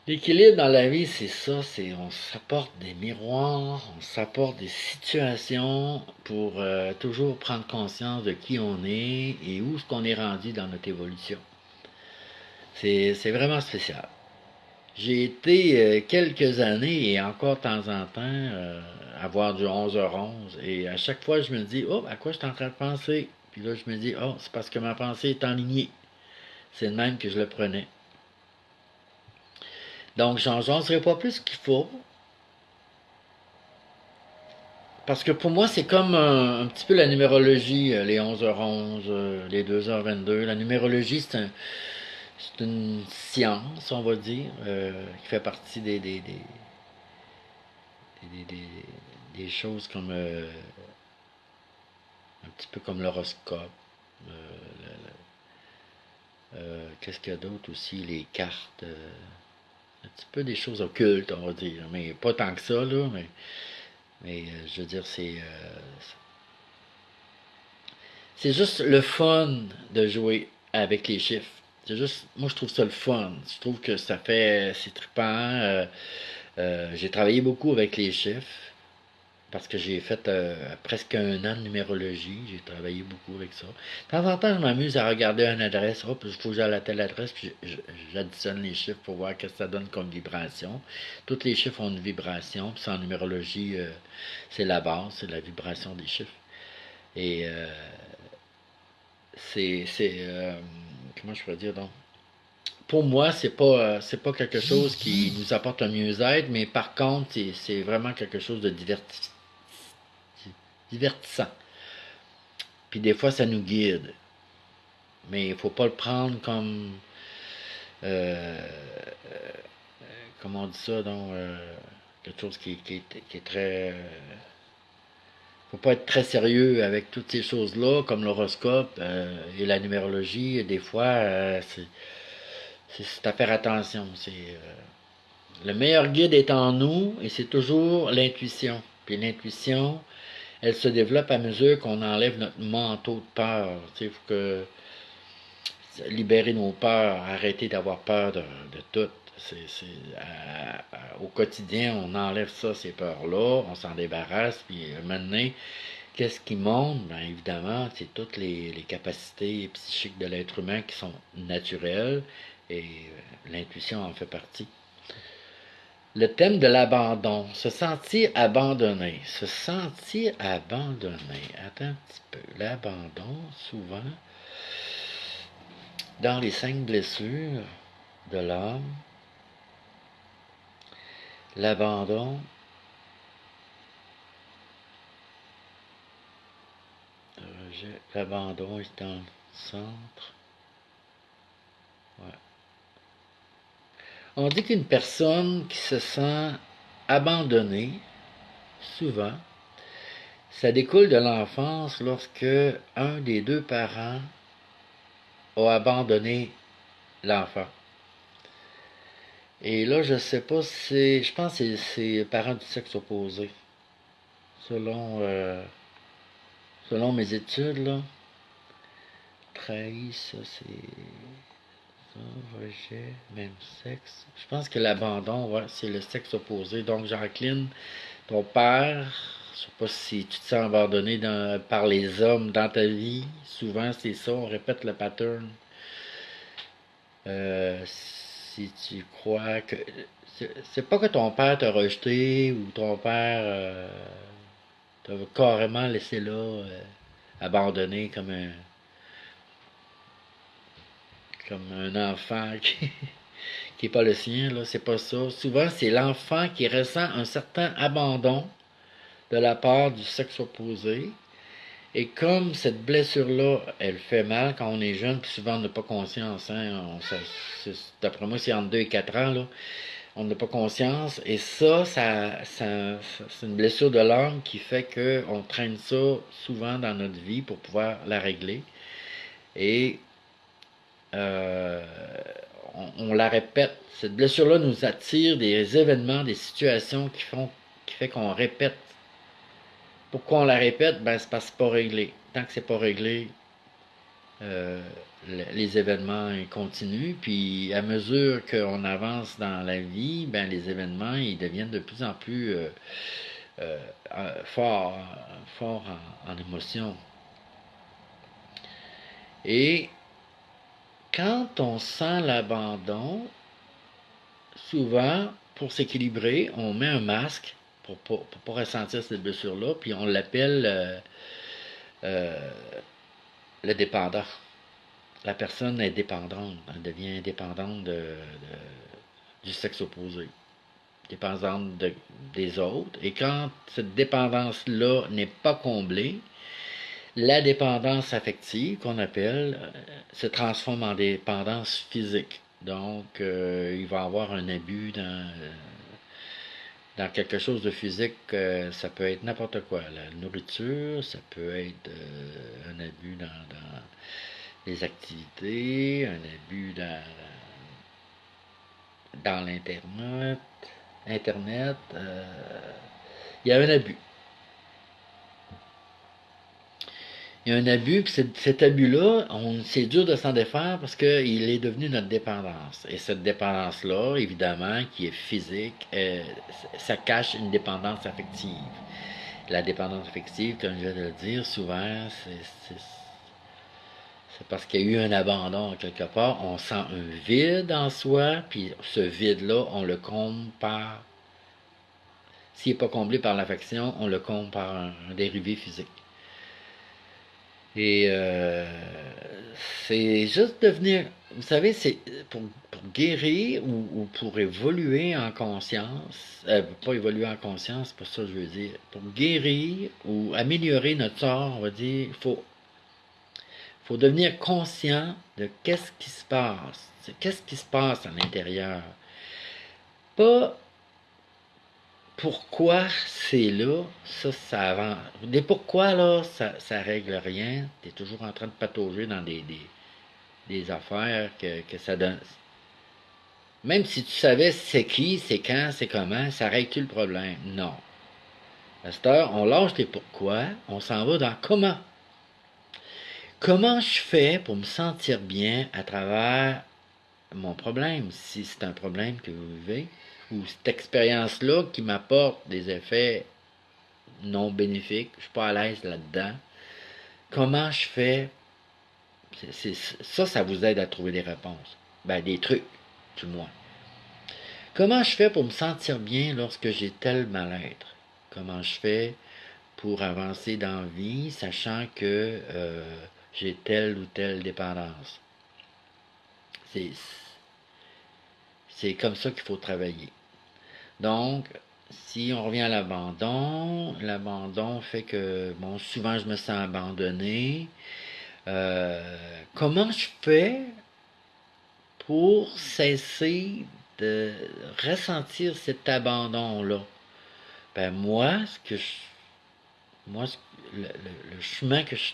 L'équilibre dans la vie, c'est ça, c'est on s'apporte des miroirs, on s'apporte des situations pour toujours prendre conscience de qui on est et où est-ce qu'on est rendu dans notre évolution. C'est vraiment spécial. J'ai été quelques années et encore de temps en temps avoir du 11h11 et à chaque fois je me dis, oh, à quoi je suis en train de penser? Puis là je me dis, oh, c'est parce que ma pensée est enlignée. C'est le même que je le prenais. Donc j'en serai pas plus qu'il faut. Parce que pour moi, c'est comme un petit peu la numérologie, les 11h11, les 2h22. La numérologie, c'est une science, on va dire, qui fait partie des, des- des choses comme un petit peu comme l'horoscope. Qu'est-ce qu'il y a d'autre aussi? Les cartes. Un petit peu des choses occultes, on va dire. Mais pas tant que ça, là. Mais je veux dire, c'est juste le fun de jouer avec les chiffres. C'est juste, moi je trouve ça le fun. Je trouve que ça fait, c'est trippant. J'ai travaillé beaucoup avec les chiffres parce que j'ai fait presque un an de numérologie. J'ai travaillé beaucoup avec ça. De temps en temps, je m'amuse à regarder une adresse. Hop, il faut que j'aille à telle adresse, puis j'additionne les chiffres pour voir ce que ça donne comme vibration. Tous les chiffres ont une vibration. Puis en numérologie, c'est la base, c'est la vibration des chiffres. Et comment je pourrais dire donc? Pour moi, c'est pas quelque chose qui nous apporte un mieux-être, mais par contre, c'est vraiment quelque chose de divertissant. Puis des fois, ça nous guide. Mais il faut pas le prendre comme, euh, comment on dit ça, donc, quelque chose qui est très, faut pas être très sérieux avec toutes ces choses-là, comme l'horoscope et la numérologie. Des fois, c'est à faire attention. Le meilleur guide est en nous et c'est toujours l'intuition. Puis l'intuition, elle se développe à mesure qu'on enlève notre manteau de peur. Il faut que libérer nos peurs, arrêter d'avoir peur de tout. Au quotidien, on enlève ça, ces peurs-là, on s'en débarrasse, puis maintenant, qu'est-ce qui monte? Bien évidemment, c'est toutes les capacités psychiques de l'être humain qui sont naturelles et l'intuition en fait partie. Le thème de l'abandon, se sentir abandonné. Se sentir abandonné. Attends un petit peu. L'abandon, souvent, dans les 5 blessures de l'âme, l'abandon, l'abandon est dans le centre. Ouais. On dit qu'une personne qui se sent abandonnée, souvent, ça découle de l'enfance lorsque un des deux parents a abandonné l'enfant. Et là, je sais pas si je pense que c'est parents du sexe opposé. Selon, selon mes études, là, trahi, ça c'est ça, rejet, même sexe. Je pense que l'abandon, ouais, c'est le sexe opposé. Donc, Jacqueline, ton père, je sais pas si tu te sens abandonné par les hommes dans ta vie. Souvent, c'est ça, on répète le pattern. Si tu crois que c'est pas que ton père t'a rejeté ou ton père t'a carrément laissé là, abandonné comme un enfant qui est pas le sien, là, c'est pas ça. Souvent, c'est l'enfant qui ressent un certain abandon de la part du sexe opposé. Et comme cette blessure-là, elle fait mal quand on est jeune, puis souvent on n'a pas conscience, hein, d'après moi, c'est entre 2 et 4 ans, là, on n'a pas conscience, et c'est une blessure de l'âme qui fait qu'on traîne ça souvent dans notre vie pour pouvoir la régler. Et euh, on la répète. Cette blessure-là nous attire des événements, des situations qui fait qu'on répète. Pourquoi on la répète? Ben, c'est parce que c'est pas réglé. Tant que c'est pas réglé, euh, les événements continuent. Puis à mesure qu'on avance dans la vie, ben, les événements ils deviennent de plus en plus euh, forts, forts en émotion. Et quand on sent l'abandon, souvent, pour s'équilibrer, on met un masque pour pas ressentir cette blessure-là, puis on l'appelle euh, le dépendant. La personne est dépendante, elle devient dépendante du sexe opposé, dépendante des autres. Et quand cette dépendance-là n'est pas comblée, la dépendance affective, qu'on appelle, se transforme en dépendance physique. Donc, il va y avoir un abus dans quelque chose de physique. Ça peut être n'importe quoi. La nourriture, ça peut être un abus dans les activités, un abus dans l'Internet. Internet, il y a un abus. Il y a un abus, puis cet abus-là, c'est dur de s'en défaire parce qu'il est devenu notre dépendance. Et cette dépendance-là, évidemment, qui est physique, ça cache une dépendance affective. La dépendance affective, comme je viens de le dire, souvent, c'est parce qu'il y a eu un abandon quelque part. On sent un vide en soi, puis ce vide-là, on le comble par... S'il n'est pas comblé par l'affection, on le comble par un dérivé physique. Et c'est juste devenir, vous savez, c'est pour guérir ou pour évoluer en conscience, pas évoluer en conscience, c'est pas ça que je veux dire. Pour guérir ou améliorer notre sort, on va dire, faut devenir conscient de qu'est-ce qui se passe. Qu'est-ce qui se passe à l'intérieur. Pas pourquoi c'est là, ça avance. Des pourquoi là, ça règle rien. T'es toujours en train de patauger dans des affaires que ça donne. Même si tu savais c'est qui, c'est quand, c'est comment, ça règle-tu le problème? Non. À cette heure, on lâche les pourquoi, on s'en va dans comment. Comment je fais pour me sentir bien à travers mon problème, si c'est un problème que vous vivez, ou cette expérience-là qui m'apporte des effets non bénéfiques, je suis pas à l'aise là-dedans. Comment je fais? Ça vous aide à trouver des réponses. Ben, des trucs, du moins. Comment je fais pour me sentir bien lorsque j'ai tel mal-être? Comment je fais pour avancer dans la vie, sachant que j'ai telle ou telle dépendance? C'est, c'est comme ça qu'il faut travailler. Donc, si on revient à l'abandon fait que, bon, souvent je me sens abandonné. Comment je fais pour cesser de ressentir cet abandon-là? Ben moi, le chemin que je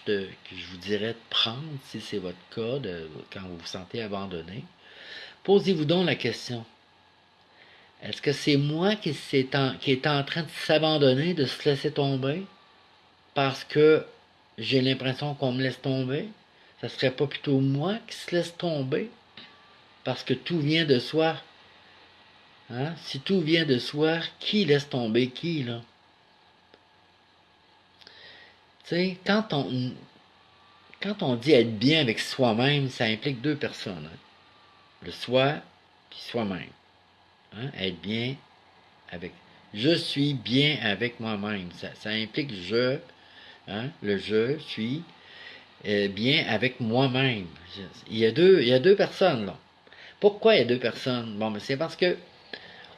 vous dirais de prendre, si c'est votre cas, quand vous vous sentez abandonné, posez-vous donc la question. Est-ce que c'est moi qui est en train de s'abandonner, de se laisser tomber? Parce que j'ai l'impression qu'on me laisse tomber? Ça serait pas plutôt moi qui se laisse tomber? Parce que tout vient de soi. Hein? Si tout vient de soi, qui laisse tomber qui, là? Tu sais, quand on dit être bien avec soi-même, ça implique deux personnes. Hein? Le soi, puis soi-même. Hein? Être bien avec... Je suis bien avec moi-même. Ça implique je, hein? Le je suis bien avec moi-même. Il y a deux personnes, là. Pourquoi il y a deux personnes? Bon, mais c'est parce que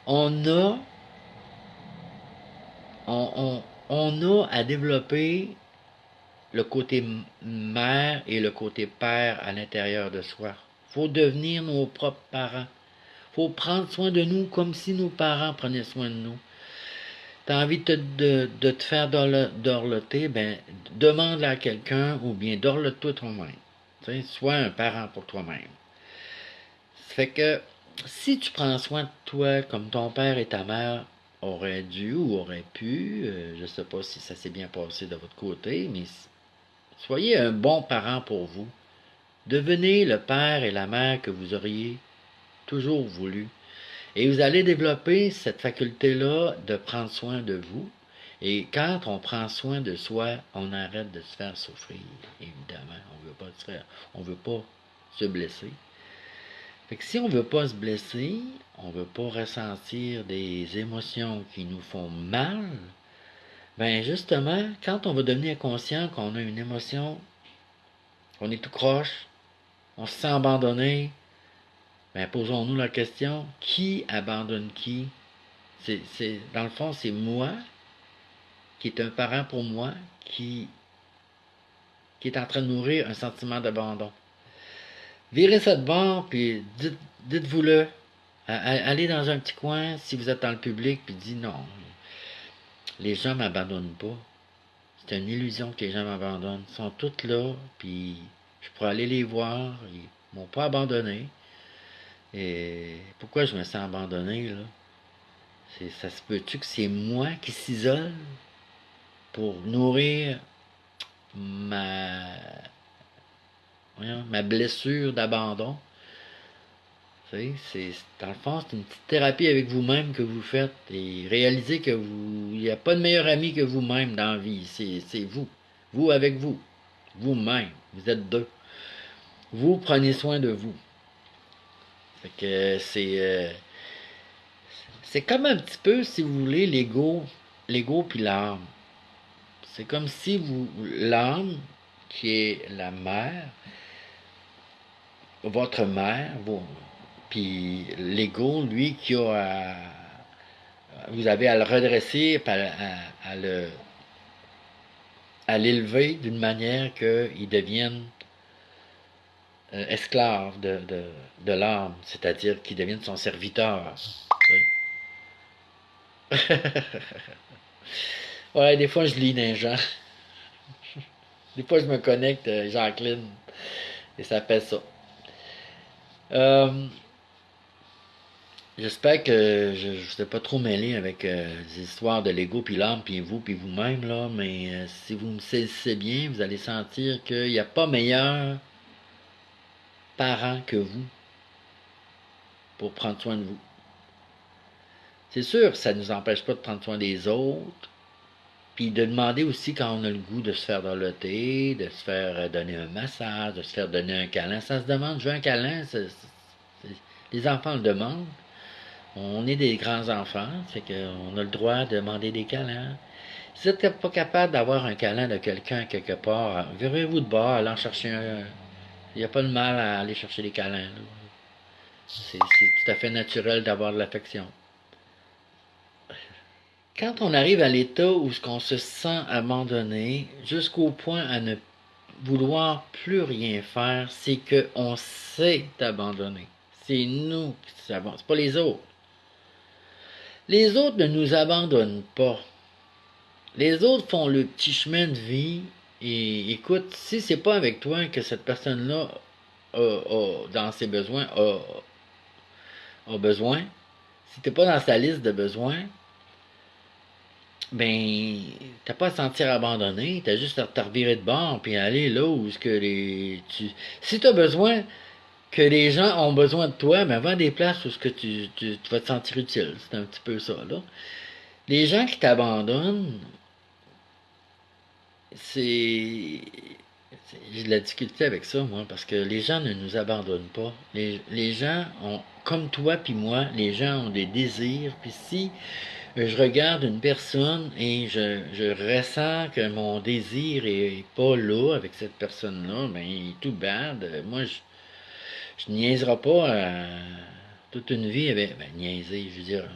on a, on a à développer le côté mère et le côté père à l'intérieur de soi. Faut devenir nos propres parents. Faut prendre soin de nous comme si nos parents prenaient soin de nous. T'as envie de te faire dorloter, ben demande à quelqu'un ou bien dorlote-toi toi-même. Sois un parent pour toi-même. fait que si tu prends soin de toi comme ton père et ta mère auraient dû ou auraient pu, je sais pas si ça s'est bien passé de votre côté, mais soyez un bon parent pour vous. Devenez le père et la mère que vous auriez toujours voulu. Et vous allez développer cette faculté-là de prendre soin de vous. Et quand on prend soin de soi, on arrête de se faire souffrir, évidemment. On veut pas se blesser. Fait que si on veut pas se blesser, on veut pas ressentir des émotions qui nous font mal, ben justement, quand on va devenir conscient qu'on a une émotion, qu'on est tout croche, on se sent abandonné, ben posons-nous la question, qui abandonne qui? Dans le fond, c'est moi qui est un parent pour moi qui est en train de nourrir un sentiment d'abandon. Virez ça de bord, puis dites-vous-le. Allez dans un petit coin, si vous êtes dans le public, puis dites non, les gens m'abandonnent pas. C'est une illusion que les gens m'abandonnent. Ils sont tous là, puis je pourrais aller les voir, ils m'ont pas abandonné. Et pourquoi je me sens abandonné, là? Ça se peut-tu que c'est moi qui s'isole pour nourrir ma, ma blessure d'abandon? Dans le fond, c'est une petite thérapie avec vous-même que vous faites et réalisez que il n'y a pas de meilleur ami que vous-même dans la vie. C'est vous. Vous avec vous. Vous-même. Vous êtes deux. Vous prenez soin de vous. Fait que c'est comme un petit peu, si vous voulez, l'ego puis l'âme. C'est comme si l'âme, qui est la mère, votre mère, puis l'ego, lui, vous avez à le redresser, à l'élever d'une manière qu'il devienne esclave de l'âme, c'est-à-dire qu'il devienne son serviteur. Ouais, des fois je lis des gens. Des fois je me connecte, Jacqueline, et ça fait ça. Euh, J'espère que je ne vous ai pas trop mêlé avec les histoires de l'ego, puis l'âme, puis vous-même, là, mais si vous me saisissez bien, vous allez sentir qu'il n'y a pas meilleur parent que vous pour prendre soin de vous. C'est sûr, ça ne nous empêche pas de prendre soin des autres, puis de demander aussi quand on a le goût de se faire dorloter, de se faire donner un massage, de se faire donner un câlin. Ça se demande, je veux un câlin, les enfants le demandent. On est des grands enfants, fait qu'on a le droit de demander des câlins. Si vous n'êtes pas capable d'avoir un câlin de quelqu'un quelque part, virez-vous de bord, allez en chercher un. Il n'y a pas de mal à aller chercher des câlins. C'est tout à fait naturel d'avoir de l'affection. Quand on arrive à l'état où on se sent abandonné, jusqu'au point à ne vouloir plus rien faire, c'est qu'on s'est abandonné. C'est nous qui savons, c'est pas les autres. Les autres ne nous abandonnent pas. Les autres font le petit chemin de vie et écoute, si c'est pas avec toi que cette personne-là dans ses besoins, a besoin, si t'es pas dans sa liste de besoins, ben, t'as pas à te sentir abandonné, t'as juste à te revirer de bord puis aller là où ce que si t'as besoin que les gens ont besoin de toi, ben va à des places où ce que tu vas te sentir utile. C'est un petit peu ça, là. Les gens qui t'abandonnent, c'est j'ai de la difficulté avec ça, moi, parce que les gens ne nous abandonnent pas. Les gens ont, comme toi puis moi, les gens ont des désirs. Puis si je regarde une personne et je ressens que mon désir est pas là avec cette personne-là, ben, il est tout bad. Moi, je niaiserai pas toute une vie avec. Ben, niaiser, je veux dire.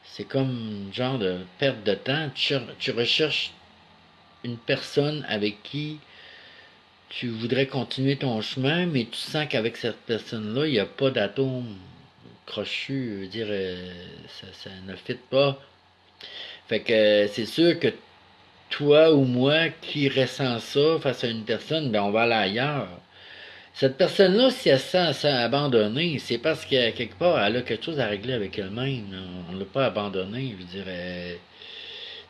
C'est comme une genre de perte de temps. Tu recherches une personne avec qui tu voudrais continuer ton chemin, mais tu sens qu'avec cette personne-là, il n'y a pas d'atome crochu, je veux dire, ça ne fit pas. Fait que c'est sûr que toi ou moi qui ressent ça face à une personne, ben on va aller ailleurs. Cette personne-là, si elle se sent abandonnée, c'est parce qu'à quelque part, elle a quelque chose à régler avec elle-même, là. On ne l'a pas abandonnée, je veux dire,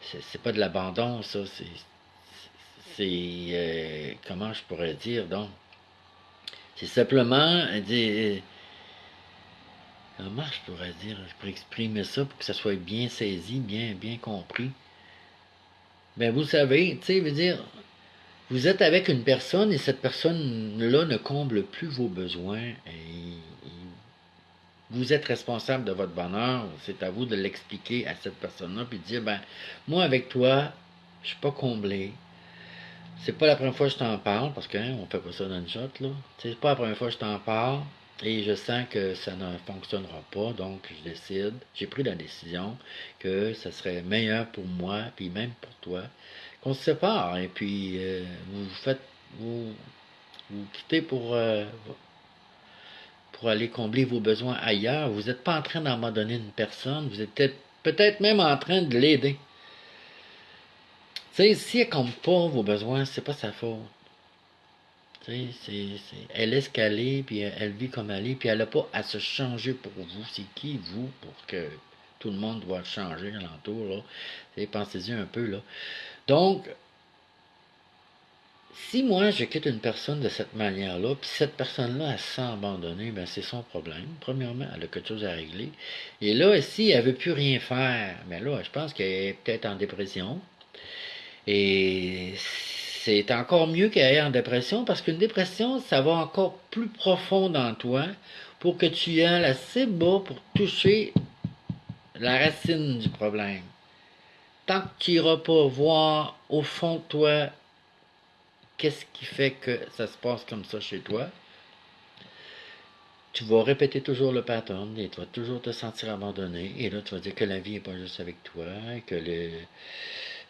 c'est pas de l'abandon, ça, comment je pourrais dire, donc, c'est simplement, comment je pourrais dire, pour exprimer ça, pour que ça soit bien saisi, bien compris. Ben, vous savez, tu sais, veut dire, vous êtes avec une personne et cette personne-là ne comble plus vos besoins et vous êtes responsable de votre bonheur. C'est à vous de l'expliquer à cette personne-là puis de dire, ben, moi avec toi, je suis pas comblé. C'est pas la première fois que je t'en parle parce qu'on on fait pas ça dans une shot, là. C'est pas la première fois que je t'en parle et je sens que ça ne fonctionnera pas, donc je décide, j'ai pris la décision que ça serait meilleur pour moi puis même pour toi qu'on se sépare et puis vous vous quittez pour aller combler vos besoins ailleurs. Vous n'êtes pas en train d'abandonner une personne, vous êtes peut-être même en train de l'aider. Tu sais, si elle ne comble pas vos besoins, c'est pas sa faute. Tu sais, elle laisse qu'elle puis elle vit comme elle est, puis elle n'a pas à se changer pour vous. C'est qui, vous, pour que tout le monde doit changer alentour, là? Pensez-y un peu, là. Donc, si moi je quitte une personne de cette manière-là, puis cette personne-là, elle se sent abandonnée, ben c'est son problème. Premièrement, elle a quelque chose à régler. Et là, si elle veut plus rien faire, ben là, je pense qu'elle est peut-être en dépression. Et c'est encore mieux qu'elle est en dépression parce qu'une dépression, ça va encore plus profond dans toi pour que tu ailles assez bas pour toucher la racine du problème. Tant que tu n'iras pas voir au fond de toi qu'est-ce qui fait que ça se passe comme ça chez toi, tu vas répéter toujours le pattern et tu vas toujours te sentir abandonné. Et là, tu vas dire que la vie n'est pas juste avec toi, que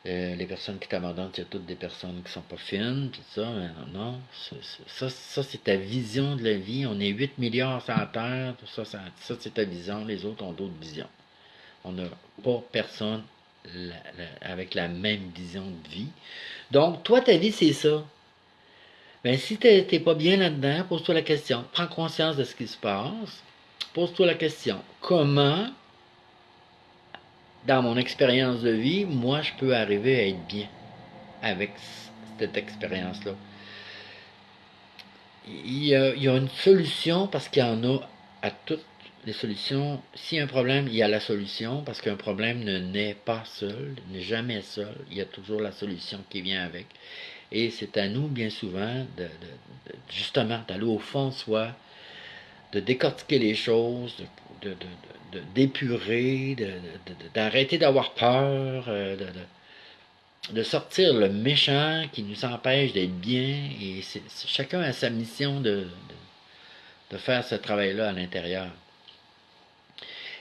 les personnes qui t'abandonnent, c'est toutes des personnes qui sont pas fines, tout ça. Mais non, ça c'est ta vision de la vie. On est 8 milliards sur la Terre, tout ça, ça c'est ta vision. Les autres ont d'autres visions. On n'a pas personne avec la même vision de vie. Donc, toi, ta vie, c'est ça. Ben, si t'es pas bien là-dedans, pose-toi la question. Prends conscience de ce qui se passe. Pose-toi la question. Comment, dans mon expérience de vie, moi, je peux arriver à être bien avec cette expérience-là? Il y a une solution parce qu'il y en a à toutes les solutions. S'il y a un problème, il y a la solution parce qu'un problème ne naît pas seul, n'est jamais seul. Il y a toujours la solution qui vient avec. Et c'est à nous, bien souvent, justement, d'aller au fond de soi, de décortiquer les choses, d'épurer, d'arrêter d'avoir peur, de sortir le méchant qui nous empêche d'être bien. Et chacun a sa mission de faire ce travail-là à l'intérieur.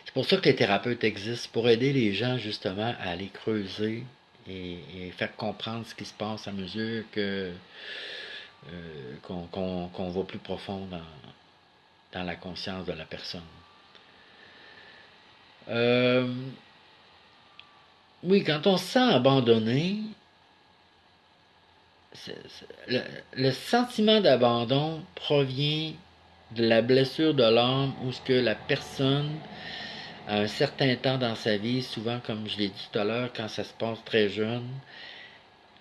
C'est pour ça que les thérapeutes existent, pour aider les gens justement à aller creuser et faire comprendre ce qui se passe à mesure qu'on va plus profond dans la conscience de la personne. Euh, oui, quand on se sent abandonné, le sentiment d'abandon provient de la blessure de l'âme où ce que la personne, à un certain temps dans sa vie, souvent comme je l'ai dit tout à l'heure, quand ça se passe très jeune,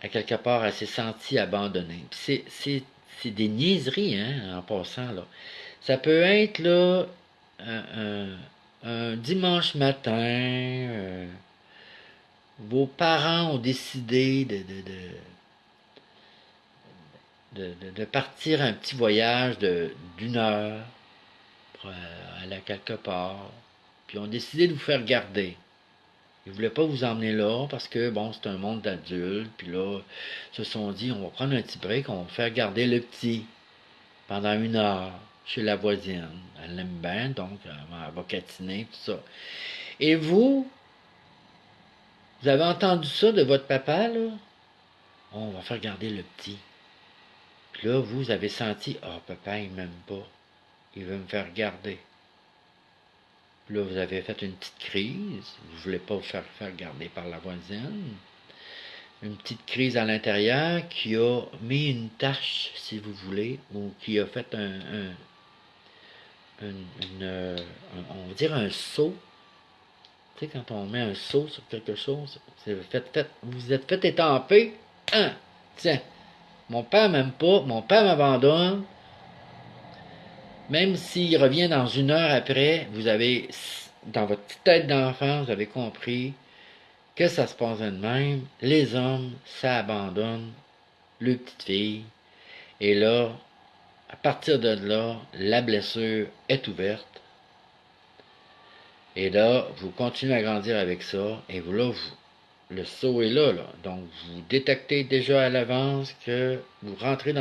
à quelque part, elle s'est sentie abandonnée. C'est des niaiseries, hein, en passant, là. Ça peut être, là, un, un dimanche matin, vos parents ont décidé de partir un petit voyage d'une heure pour aller à quelque part, puis ont décidé de vous faire garder. Ils voulaient pas vous emmener là parce que, bon, c'est un monde d'adultes, puis là, ils se sont dit, on va prendre un petit break, on va faire garder le petit pendant une heure chez la voisine. Elle l'aime bien, donc elle va catiner, tout ça. Et vous avez entendu ça de votre papa, là? On va faire garder le petit. Puis là, vous avez senti, ah, papa, il m'aime pas. Il veut me faire garder. Puis là, vous avez fait une petite crise. Vous voulez pas vous faire garder par la voisine. une petite crise à l'intérieur qui a mis une tache, si vous voulez, ou qui a fait on va dire un saut. Tu sais, quand on met un saut sur quelque chose, vous êtes fait étamper. Hein, tiens, mon père m'aime pas, mon père m'abandonne. Même s'il revient dans une heure après, vous avez, dans votre petite tête d'enfant, vous avez compris que ça se passait de même. Les hommes, ça abandonne le petite fille. Et là, à partir de là, la blessure est ouverte. Et là, vous continuez à grandir avec ça. Et vous, là, le saut est là, là. Donc, vous détectez déjà à l'avance que vous rentrez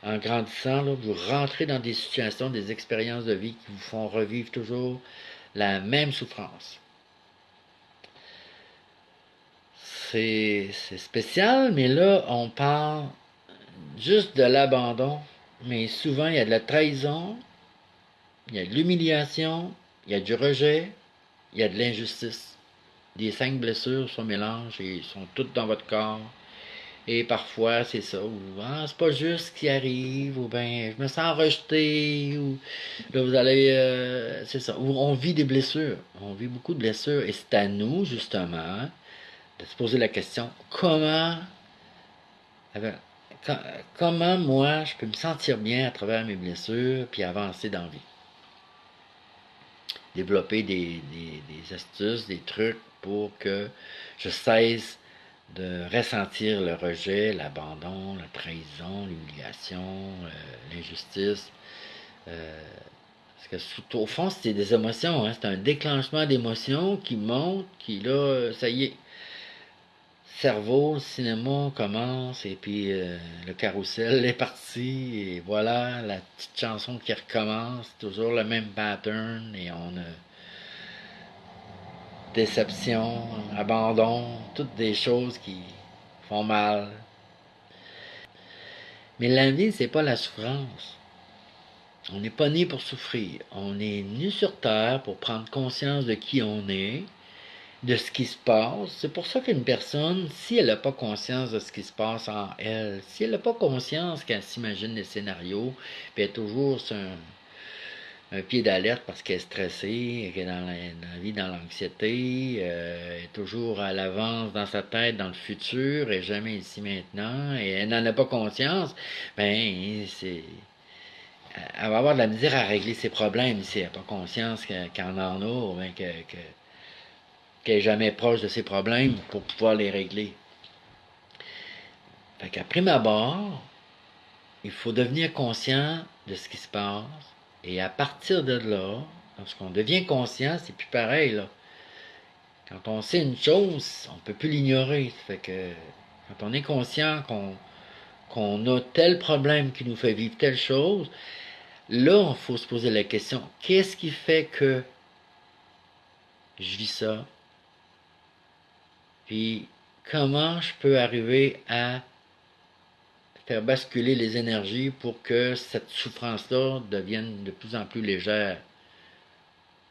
en grandissant, là, vous rentrez dans des situations, des expériences de vie qui vous font revivre toujours la même souffrance. C'est spécial, mais là, on parle juste de l'abandon. Mais souvent, il y a de la trahison, il y a de l'humiliation, il y a du rejet, il y a de l'injustice. Les 5 blessures se mélangent et sont toutes dans votre corps. Et parfois, c'est ça, ou c'est pas juste ce qui arrive, ou ben je me sens rejeté, ou là vous allez, c'est ça, ou on vit des blessures, on vit beaucoup de blessures, et c'est à nous, justement, de se poser la question, avec- comment moi je peux me sentir bien à travers mes blessures, puis avancer dans la vie. Développer des astuces, des trucs pour que je cesse de ressentir le rejet, l'abandon, la trahison, l'humiliation, l'injustice. Euh, parce que au fond, c'est des émotions, hein, c'est un déclenchement d'émotions qui monte, qui là, ça y est, cerveau, le cinéma commence, et puis le carrousel est parti, et voilà, la petite chanson qui recommence, toujours le même pattern, et on a déception, abandon, toutes des choses qui font mal. Mais la vie, c'est pas la souffrance. On n'est pas né pour souffrir. On est venu sur Terre pour prendre conscience de qui on est, de ce qui se passe. C'est pour ça qu'une personne, si elle n'a pas conscience de ce qui se passe en elle, si elle n'a pas conscience qu'elle s'imagine des scénarios, puis elle est toujours sur un pied d'alerte parce qu'elle est stressée, qu'elle est dans la vie, dans l'anxiété, elle est toujours à l'avance dans sa tête, dans le futur, et jamais ici maintenant, et elle n'en a pas conscience, ben, elle va avoir de la misère à régler ses problèmes si elle n'a pas conscience qu'elle en a, ou bien qu'elle n'est jamais proche de ses problèmes pour pouvoir les régler. Fait qu'à prime abord, il faut devenir conscient de ce qui se passe, et à partir de là, lorsqu'on devient conscient, c'est plus pareil, là. Quand on sait une chose, on ne peut plus l'ignorer. Fait que quand on est conscient qu'on a tel problème qui nous fait vivre telle chose, là, il faut se poser la question, qu'est-ce qui fait que je vis ça? Puis comment je peux arriver à faire basculer les énergies pour que cette souffrance-là devienne de plus en plus légère?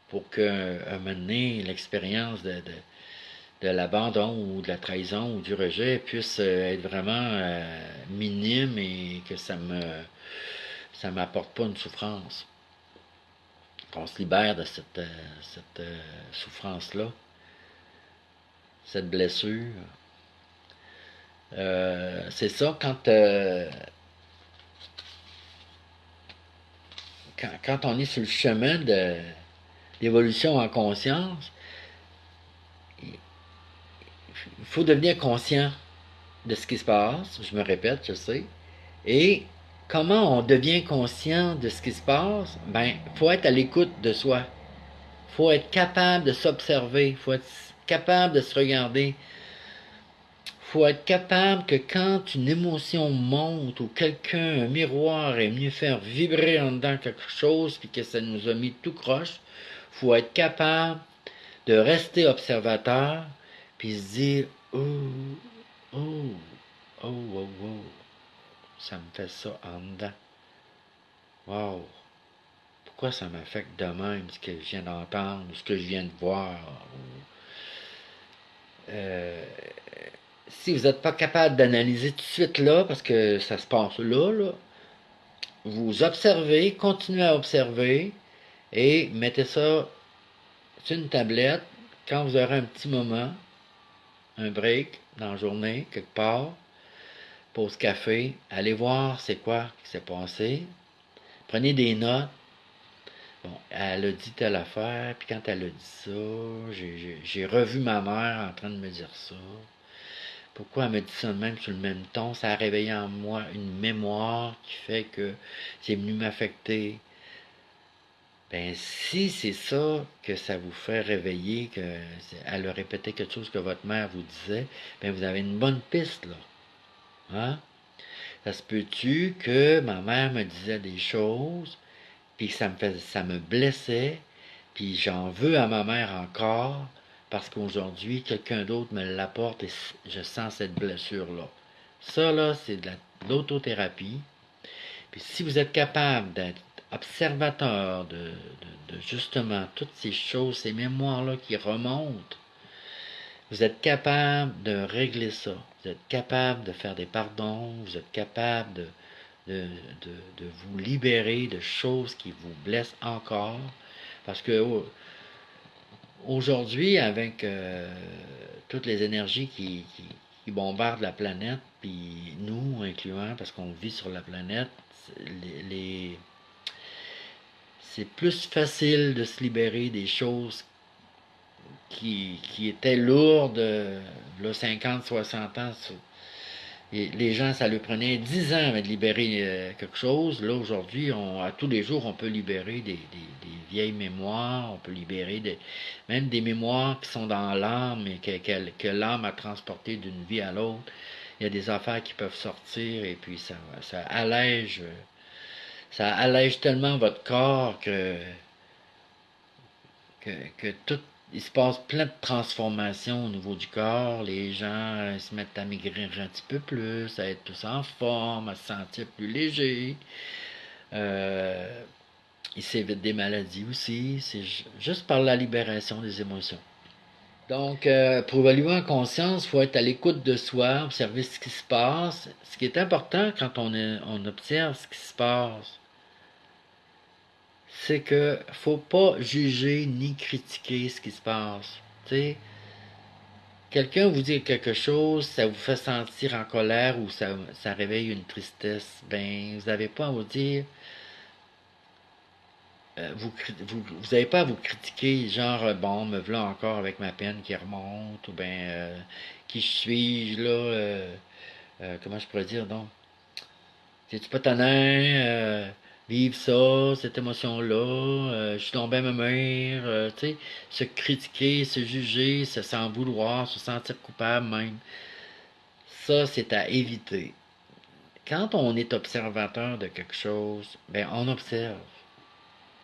Pour qu'à un moment donné, l'expérience de l'abandon ou de la trahison ou du rejet puisse être vraiment minime, et que ça m'apporte pas une souffrance. Qu'on se libère de cette souffrance-là, cette blessure. C'est ça, quand on est sur le chemin d'évolution en conscience, il faut devenir conscient de ce qui se passe. Je me répète, je sais. Et comment on devient conscient de ce qui se passe? Ben, faut être à l'écoute de soi. Faut être capable de s'observer. Faut être capable de se regarder. Faut être capable que quand une émotion monte ou quelqu'un, un miroir est venu faire vibrer en dedans quelque chose puis que ça nous a mis tout croche, faut être capable de rester observateur puis se dire oh, oh, oh, oh, oh, ça me fait ça en dedans. Wow! Pourquoi ça m'affecte de même, ce que je viens d'entendre, ou ce que je viens de voir? Euh, si vous n'êtes pas capable d'analyser tout de suite là, parce que ça se passe là, vous observez, continuez à observer et mettez ça sur une tablette quand vous aurez un petit moment, un break dans la journée, quelque part, pause café, allez voir c'est quoi qui s'est passé, prenez des notes. Bon, elle a dit telle affaire, puis quand elle a dit ça, j'ai revu ma mère en train de me dire ça. Pourquoi elle me dit ça de même sur le même ton? Ça a réveillé en moi une mémoire qui fait que c'est venu m'affecter. Ben, si c'est ça que ça vous fait réveiller, que elle a répété quelque chose que votre mère vous disait, ben vous avez une bonne piste là. Hein? Ça se peut-tu que ma mère me disait des choses, puis que ça me blessait, puis j'en veux à ma mère encore, parce qu'aujourd'hui, quelqu'un d'autre me l'apporte et je sens cette blessure-là. Ça, là, c'est de l'autothérapie. Puis si vous êtes capable d'être observateur de justement toutes ces choses, ces mémoires-là qui remontent, vous êtes capable de régler ça. Vous êtes capable de faire des pardons, vous êtes capable de, de vous libérer de choses qui vous blessent encore. Parce que aujourd'hui, avec toutes les énergies qui bombardent la planète, puis nous incluant, parce qu'on vit sur la planète, les, c'est plus facile de se libérer des choses qui étaient lourdes, là, 50, 60 ans. Et les gens, ça leur prenait 10 ans de libérer quelque chose. Là, aujourd'hui, à tous les jours, on peut libérer des vieilles mémoires, on peut libérer même des mémoires qui sont dans l'âme et que l'âme a transporté d'une vie à l'autre. Il y a des affaires qui peuvent sortir et puis ça allège tellement votre corps que tout, il se passe plein de transformations au niveau du corps. Les gens se mettent à maigrir un petit peu plus, à être tous en forme, à se sentir plus léger. Euh, ils s'évitent des maladies aussi. C'est juste par la libération des émotions. Donc, pour évaluer en conscience, il faut être à l'écoute de soi, observer ce qui se passe. Ce qui est important quand on observe ce qui se passe, c'est que faut pas juger ni critiquer ce qui se passe. Tu sais, quelqu'un vous dit quelque chose, ça vous fait sentir en colère ou ça réveille une tristesse, ben vous n'avez pas à vous dire, vous avez pas à vous critiquer, genre bon, me voilà encore avec ma peine qui remonte, ou ben qui suis-je là, comment je pourrais dire donc, c'est-tu pas tannant, vivre ça, cette émotion-là, je suis tombé à ma mère, tu sais, se critiquer, se juger, se s'en vouloir, se sentir coupable même. Ça, c'est à éviter. Quand on est observateur de quelque chose, ben on observe.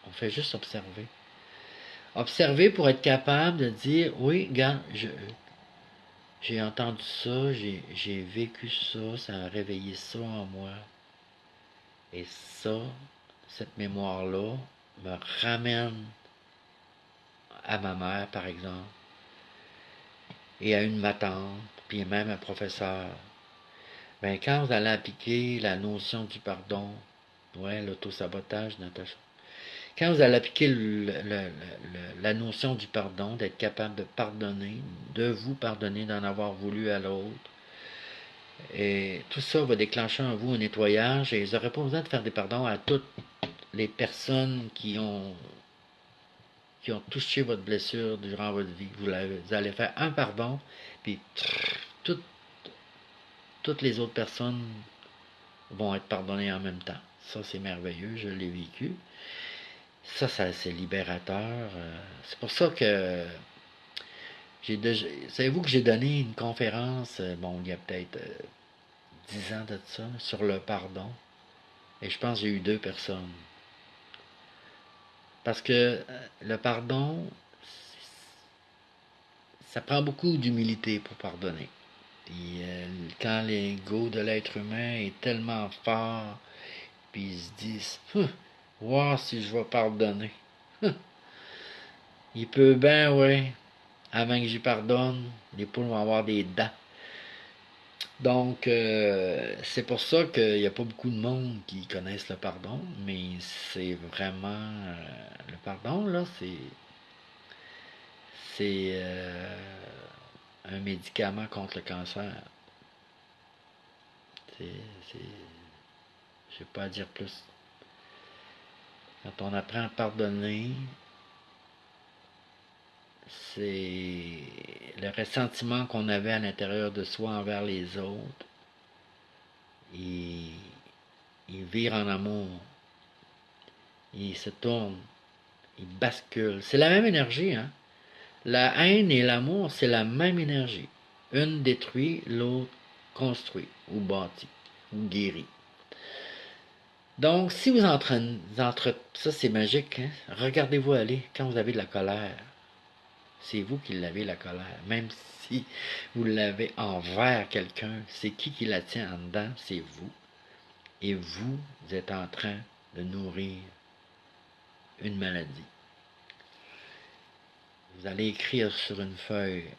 On fait juste observer. Observer pour être capable de dire, oui, regarde, j'ai entendu ça, j'ai vécu ça, ça a réveillé ça en moi. Et ça, cette mémoire-là, me ramène à ma mère, par exemple, et à ma tante, puis même à un professeur. Ben, quand vous allez appliquer la notion du pardon, ouais, l'autosabotage, Natacha. Quand vous allez appliquer la notion du pardon, d'être capable de pardonner, de vous pardonner, d'en avoir voulu à l'autre, et tout ça va déclencher en vous un nettoyage et vous n'aurez pas besoin de faire des pardons à toutes les personnes qui ont touché votre blessure durant votre vie. Vous allez faire un pardon, puis tout- toutes les autres personnes vont être pardonnées en même temps. Ça, c'est merveilleux, je l'ai vécu. Ça c'est libérateur. C'est pour ça que savez-vous que j'ai donné une conférence, bon, il y a peut-être 10 ans de ça, sur le pardon. Et je pense que j'ai eu 2 personnes. Parce que le pardon, ça prend beaucoup d'humilité pour pardonner. Puis quand l'ego de l'être humain est tellement fort, puis ils se disent, voir si je vais pardonner. Il peut bien, ouais, avant que j'y pardonne, les poules vont avoir des dents. Donc, c'est pour ça qu'il n'y a pas beaucoup de monde qui connaissent le pardon, mais c'est vraiment... le pardon, là, c'est un médicament contre le cancer. C'est... c'est je sais pas à dire plus. Quand on apprend à pardonner, c'est le ressentiment qu'on avait à l'intérieur de soi envers les autres. Il, il vire en amour. Il se tourne. Il bascule. C'est la même énergie, hein? La haine et l'amour, c'est la même énergie. Une détruit, l'autre construit, ou bâtit, ou guérit. Donc, si vous ça c'est magique, hein? Regardez-vous aller quand vous avez de la colère. C'est vous qui l'avez, la colère. Même si vous l'avez envers quelqu'un, c'est qui la tient en dedans? C'est vous. Et vous êtes en train de nourrir une maladie. Vous allez écrire sur une feuille.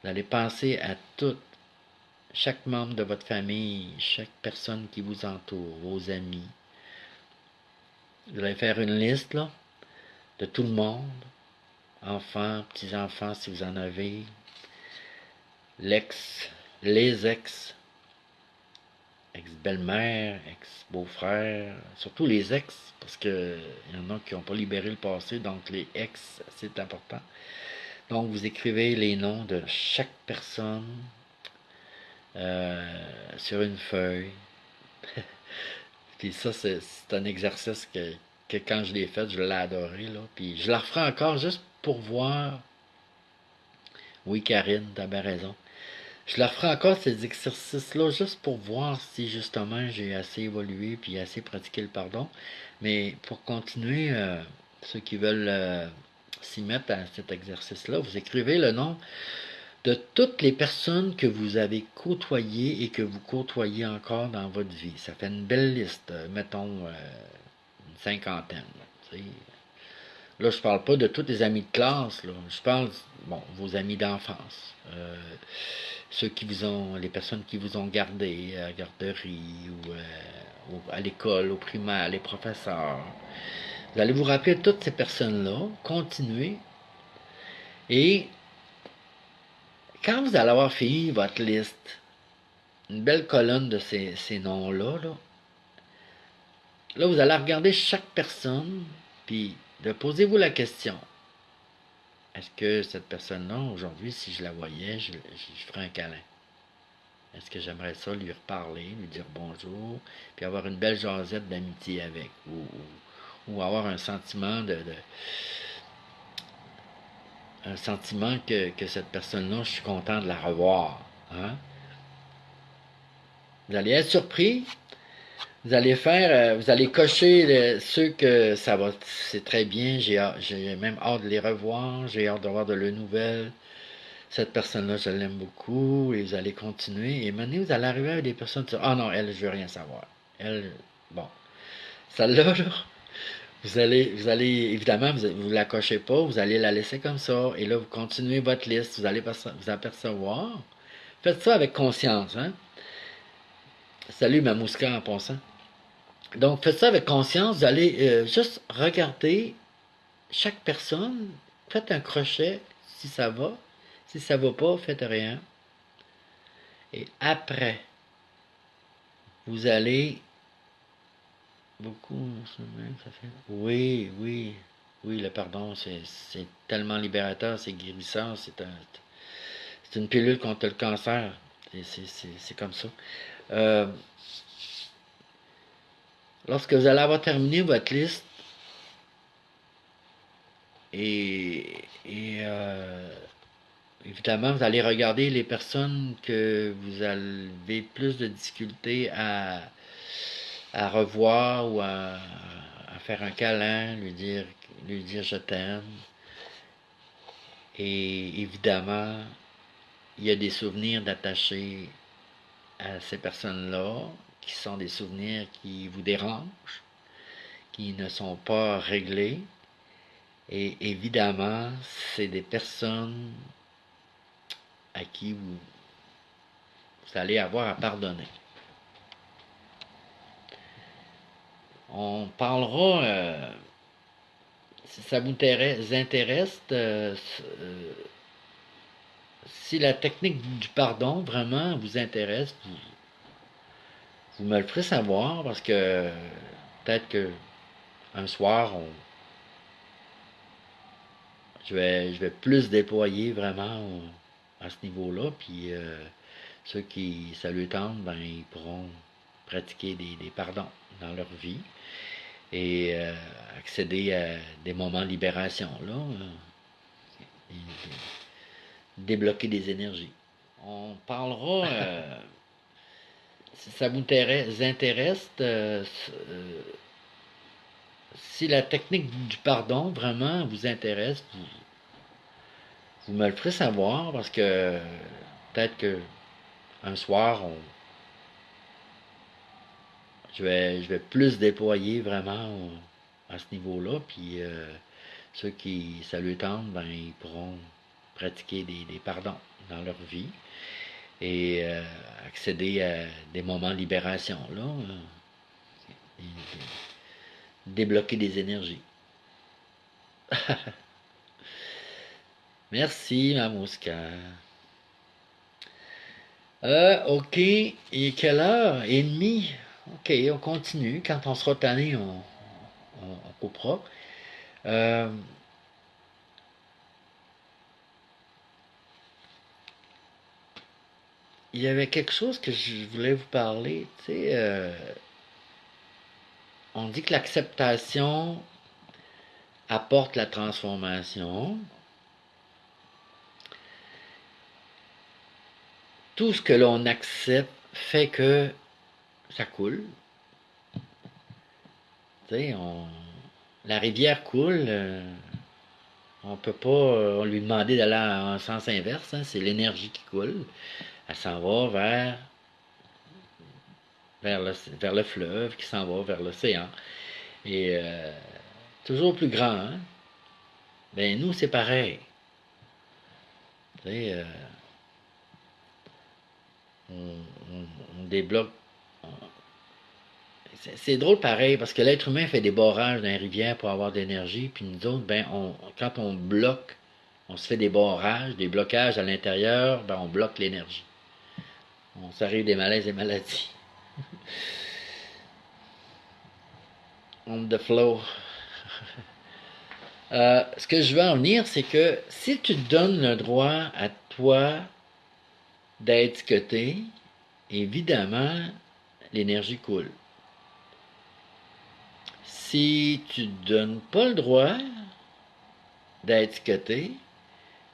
Vous allez penser à chaque membre de votre famille, chaque personne qui vous entoure, vos amis. Vous allez faire une liste là, de tout le monde, enfants, petits-enfants si vous en avez, l'ex, les ex-belle-mère, ex-beau-frère, surtout les ex, parce qu'il y en a qui n'ont pas libéré le passé, donc les ex, c'est important. Donc vous écrivez les noms de chaque personne sur une feuille. Puis ça, c'est un exercice que quand je l'ai fait, je l'ai adoré, là. Puis je la referai encore juste pour voir. Oui, Karine, t'as bien raison. Je la referai encore ces exercices-là juste pour voir si justement j'ai assez évolué puis assez pratiqué le pardon. Mais pour continuer, ceux qui veulent s'y mettre à cet exercice-là, vous écrivez le nom de toutes les personnes que vous avez côtoyées et que vous côtoyez encore dans votre vie. Ça fait une belle liste, mettons une cinquantaine. Tu sais. Là, je parle pas de tous les amis de classe. Là. Je parle, bon, vos amis d'enfance. Ceux qui vous ont, les personnes qui vous ont gardé à la garderie ou à l'école, au primaire, les professeurs. Vous allez vous rappeler de toutes ces personnes-là, continuez. Et quand vous allez avoir fini votre liste, une belle colonne de ces noms-là, là, vous allez regarder chaque personne, puis de posez-vous la question. Est-ce que cette personne-là, aujourd'hui, si je la voyais, je ferais un câlin? Est-ce que j'aimerais ça lui reparler, lui dire bonjour, puis avoir une belle jasette d'amitié avec, ou avoir un sentiment un sentiment que cette personne-là, je suis content de la revoir. Hein? Vous allez être surpris. Vous allez cocher ceux que ça va, c'est très bien. J'ai même hâte de les revoir. J'ai hâte d'avoir de leurs nouvelles. Cette personne-là, je l'aime beaucoup. Et vous allez continuer. Et maintenant, vous allez arriver avec des personnes qui disent, ah non, elle, je veux rien savoir. Elle, bon. Celle-là, là, vous allez, évidemment, vous la cochez pas. Vous allez la laisser comme ça. Et là, vous continuez votre liste. Vous allez vous apercevoir. Faites ça avec conscience, hein. Salut, ma mousquin en passant. Donc, faites ça avec conscience. Vous allez juste regarder chaque personne. Faites un crochet si ça va. Si ça va pas, faites rien. Et après, vous allez beaucoup. Ça fait... Oui, oui, oui, le pardon, c'est tellement libérateur, c'est guérisseur, c'est une pilule contre le cancer. C'est comme ça. Euh, Lorsque vous allez avoir terminé votre liste, et évidemment, vous allez regarder les personnes que vous avez plus de difficultés à revoir ou à faire un câlin, lui dire je t'aime. Et évidemment, il y a des souvenirs d'attachés à ces personnes-là, qui sont des souvenirs qui vous dérangent, qui ne sont pas réglés. Et évidemment, c'est des personnes à qui vous allez avoir à pardonner. On parlera, si ça vous intéresse, si la technique du pardon vraiment vous intéresse, vous me le ferez savoir parce que peut-être que un soir, je vais plus déployer vraiment à ce niveau-là. Puis ceux qui ça lui tente, ben, ils pourront pratiquer des pardons dans leur vie et accéder à des moments de libération, là, et débloquer des énergies. On parlera, si ça vous intéresse, si la technique du pardon vraiment vous intéresse, vous me le ferez savoir parce que peut-être que un soir, je vais plus déployer vraiment à ce niveau-là. Puis ceux qui ça lui tente, ben, ils pourront pratiquer des pardons dans leur vie et accéder à des moments de libération, là, et débloquer des énergies. Merci, Mamouska. OK. Et quelle heure? Et demie? OK, on continue. Quand on sera tanné, on coupera. Euh, il y avait quelque chose que je voulais vous parler. Tu sais, on dit que l'acceptation apporte la transformation. Tout ce que l'on accepte fait que ça coule. Tu sais, la rivière coule. On peut pas on lui demander d'aller en sens inverse. Hein, c'est l'énergie qui coule. Elle s'en va vers le fleuve, qui s'en va vers l'océan. Et toujours plus grand. Hein? Ben nous, c'est pareil. Tu sais, on débloque. C'est drôle pareil, parce que l'être humain fait des barrages dans les rivières pour avoir de l'énergie, puis nous autres, ben, quand on bloque, on se fait des barrages, des blocages à l'intérieur, ben, on bloque l'énergie. On s'arrive des malaises et maladies. On the flow. Ce que je veux en venir, c'est que si tu te donnes le droit à toi d'être ce que t'es, évidemment, l'énergie coule. Si tu te donnes pas le droit d'être ce que t'es,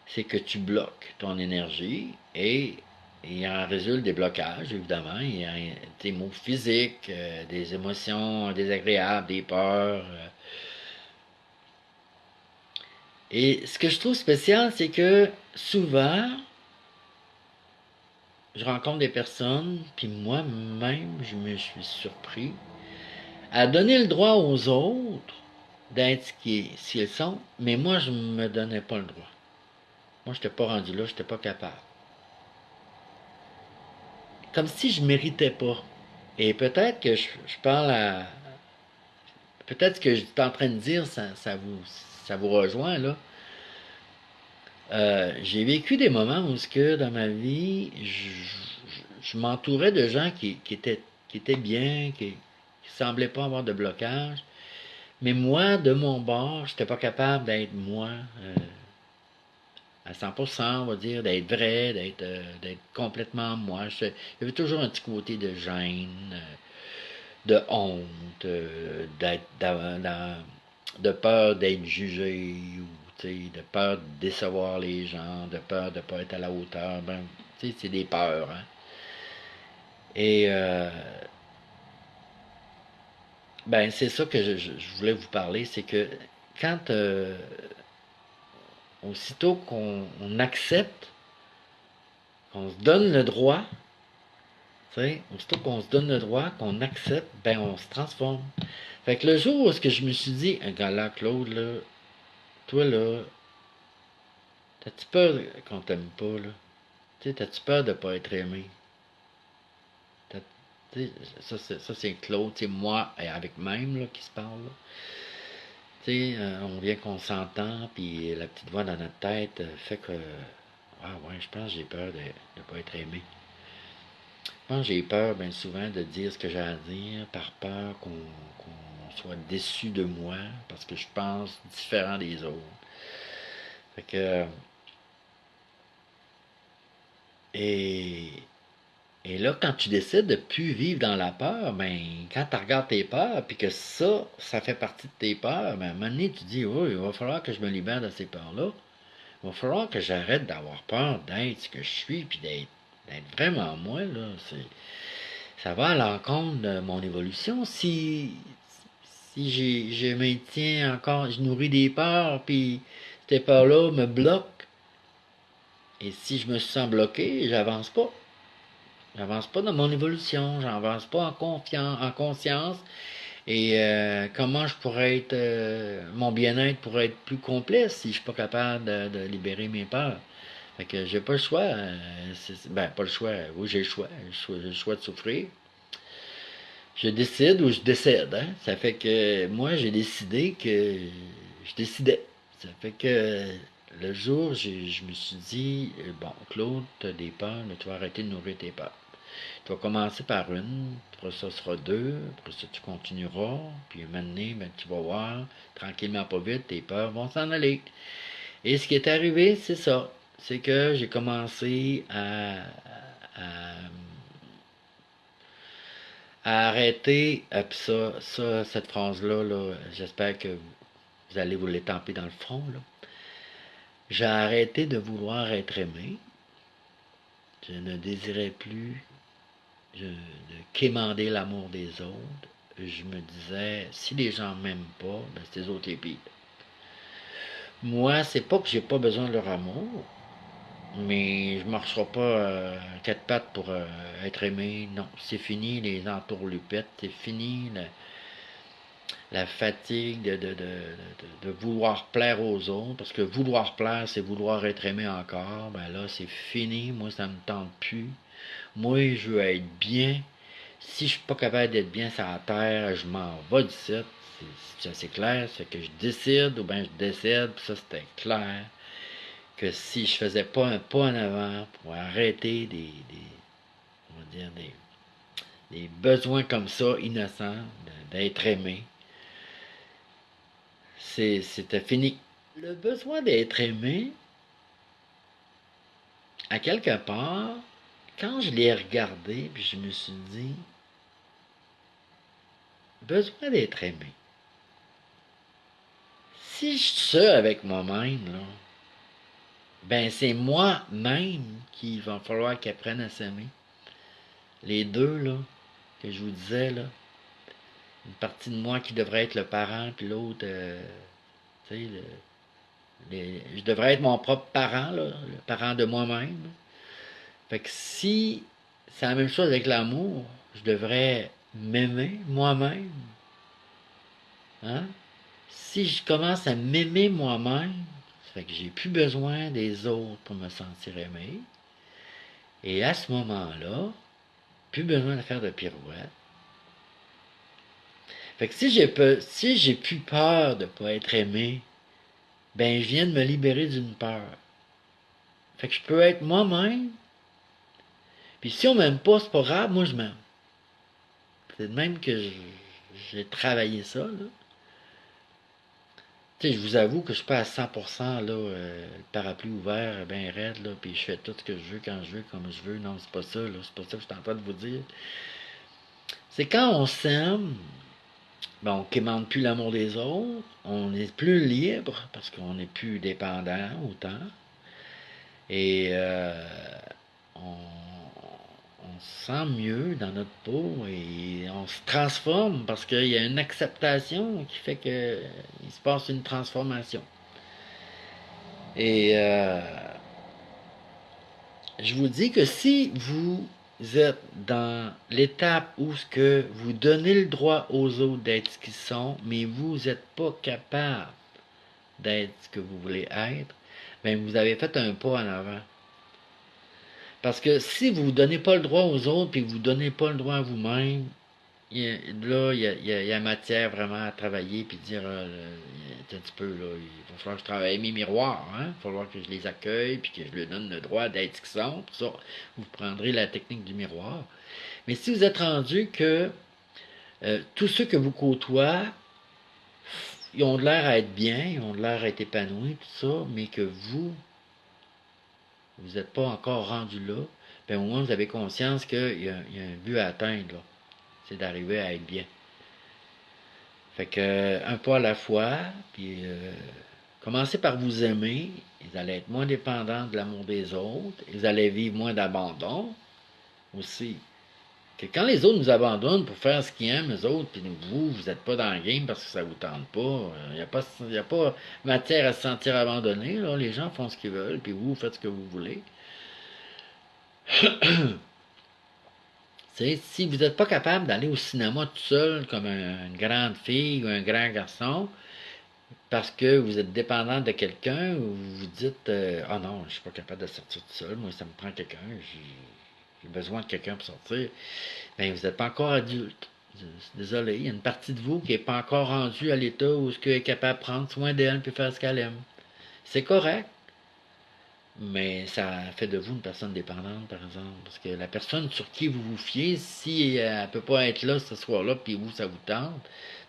c'est que tu bloques ton énergie et il en résulte des blocages, évidemment. Il y a des maux physiques, des émotions désagréables, des peurs. Et ce que je trouve spécial, c'est que souvent, je rencontre des personnes, puis moi-même, je me suis surpris à donner le droit aux autres d'être ce qu'ils sont, mais moi, je me donnais pas le droit. Moi, je n'étais pas rendu là, je n'étais pas capable. Comme si je méritais pas. Et peut-être que je parle à... Peut-être que je suis en train de dire, ça vous rejoint, là. J'ai vécu des moments où, dans ma vie, je m'entourais de gens qui étaient bien, qui semblaient pas avoir de blocage. Mais moi, de mon bord, j'étais pas capable d'être moi à 100%, on va dire, d'être vrai, d'être complètement moi. Il y avait toujours un petit côté de gêne, de honte, de peur d'être jugé, ou de peur de décevoir les gens, de peur de ne pas être à la hauteur. Ben, c'est des peurs. Hein? Et ben, c'est ça que je voulais vous parler, c'est que quand aussitôt qu'on accepte, qu'on se donne le droit, aussitôt qu'on se donne le droit, qu'on accepte, ben on se transforme. Fait que le jour où est-ce que je me suis dit, un gars là, Claude, là, toi là, t'as-tu peur qu'on t'aime pas, là? Tu sais, t'as-tu peur de pas être aimé? Tu sais, ça c'est Claude, c'est moi et avec même là, qui se parle. Là. Tu sais, on vient qu'on s'entend, puis la petite voix dans notre tête fait que, ah ouais, je pense que j'ai peur de ne pas être aimé. Je pense que j'ai peur bien souvent de dire ce que j'ai à dire, par peur qu'on soit déçu de moi, parce que je pense différent des autres. Fait que, et, et là, quand tu décides de plus vivre dans la peur, ben, quand tu regardes tes peurs, puis que ça fait partie de tes peurs, ben, à un moment donné, tu dis, oui, il va falloir que je me libère de ces peurs-là. Il va falloir que j'arrête d'avoir peur d'être ce que je suis, puis d'être vraiment moi, là. Ça va à l'encontre de mon évolution. Si je maintiens encore, je nourris des peurs, puis ces peurs-là me bloquent, et si je me sens bloqué, j'avance pas. J'avance pas dans mon évolution, j'avance pas en conscience. Et comment je pourrais être, mon bien-être pourrait être plus complet si je suis pas capable de libérer mes peurs. Fait que j'ai pas le choix. Ben, pas le choix. Oui, j'ai le choix. J'ai le choix de souffrir. Je décide ou je décède. Hein? Ça fait que moi, j'ai décidé que je décidais. Ça fait que le jour, je me suis dit, bon, Claude, tu as des peurs, mais tu vas arrêter de nourrir tes peurs. Tu vas commencer par une, après ça sera deux, après ça tu continueras, puis maintenant, ben, tu vas voir, tranquillement pas vite, tes peurs vont s'en aller. Et ce qui est arrivé, c'est ça. C'est que j'ai commencé à, à arrêter, puis cette phrase-là, là, j'espère que vous allez vous l'étamper dans le front, là. J'ai arrêté de vouloir être aimé. Je ne désirais plus de quémander l'amour des autres. Je me disais, si les gens m'aiment pas, ben c'est les autres les pires. Moi, c'est pas que j'ai pas besoin de leur amour, mais je marcherai pas quatre pattes pour être aimé. Non, c'est fini les entourlupettes, c'est fini la fatigue de vouloir plaire aux autres, parce que vouloir plaire, c'est vouloir être aimé encore. Ben là, c'est fini, moi, ça me tente plus. Moi, je veux être bien. Si je suis pas capable d'être bien sur la terre, je m'en vais du site. C'est assez clair, c'est que je décide ou bien je décède, puis ça c'était clair. Que si je faisais pas un pas en avant pour arrêter on va dire des besoins comme ça, innocents, d'être aimé, c'était fini. Le besoin d'être aimé, à quelque part, quand je l'ai regardé, puis je me suis dit, besoin d'être aimé. Si je suis seul avec moi-même, là, ben c'est moi-même qu'il va falloir qu'il apprenne à s'aimer. Les deux, là, que je vous disais, là, une partie de moi qui devrait être le parent, puis l'autre, tu sais, je devrais être mon propre parent, là, le parent de moi-même. Fait que si c'est la même chose avec l'amour, je devrais m'aimer moi-même. Hein? Si je commence à m'aimer moi-même, ça fait que j'ai plus besoin des autres pour me sentir aimé. Et à ce moment-là, plus besoin de faire de pirouettes. Fait que si j'ai plus peur de pas être aimé, ben je viens de me libérer d'une peur. Fait que je peux être moi-même. Puis si on m'aime pas, c'est pas grave, moi je m'aime. C'est de même que j'ai travaillé ça, là. Tu sais, je vous avoue que je suis pas à 100% là, le parapluie ouvert, bien raide, là, puis je fais tout ce que je veux, quand je veux, comme je veux. Non, c'est pas ça, là. C'est pas ça que je suis en train de vous dire. C'est quand on s'aime, ben, on quémande plus l'amour des autres, on est plus libre, parce qu'on n'est plus dépendant autant, et on, on se sent mieux dans notre peau, et on se transforme, parce qu'il y a une acceptation qui fait que il se passe une transformation. Et je vous dis que si vous êtes dans l'étape où ce que vous donnez le droit aux autres d'être ce qu'ils sont, mais vous n'êtes pas capable d'être ce que vous voulez être, ben vous avez fait un pas en avant. Parce que si vous ne donnez pas le droit aux autres, puis que vous ne donnez pas le droit à vous-même, là, il y a matière vraiment à travailler, puis dire, un petit peu, là, il va falloir que je travaille mes miroirs, hein? Il va falloir que je les accueille, puis que je leur donne le droit d'être ce qu'ils sont. Pour ça, vous prendrez la technique du miroir. Mais si vous êtes rendu que tous ceux que vous côtoient, ils ont de l'air à être bien, ils ont de l'air à être épanouis, tout ça, mais que vous n'êtes pas encore rendu là, ben au moins vous avez conscience qu'il y a un but à atteindre, là. C'est d'arriver à être bien. Fait que un pas à la fois, puis commencez par vous aimer, vous allez être moins dépendant de l'amour des autres, vous allez vivre moins d'abandon aussi. Que quand les autres nous abandonnent pour faire ce qu'ils aiment, les autres, puis vous n'êtes pas dans le game parce que ça vous tente pas, y a pas matière à se sentir abandonné, là. Les gens font ce qu'ils veulent, puis vous faites ce que vous voulez. Si vous n'êtes pas capable d'aller au cinéma tout seul comme une grande fille ou un grand garçon, parce que vous êtes dépendant de quelqu'un, ou vous vous dites ah non, je suis pas capable de sortir tout seul, moi ça me prend quelqu'un, j'ai besoin de quelqu'un pour sortir, bien vous n'êtes pas encore adulte. Désolé, il y a une partie de vous qui n'est pas encore rendue à l'état où elle est capable de prendre soin d'elle et faire ce qu'elle aime. C'est correct. Mais ça fait de vous une personne dépendante, par exemple. Parce que la personne sur qui vous vous fiez, si elle ne peut pas être là ce soir-là, puis vous, ça vous tente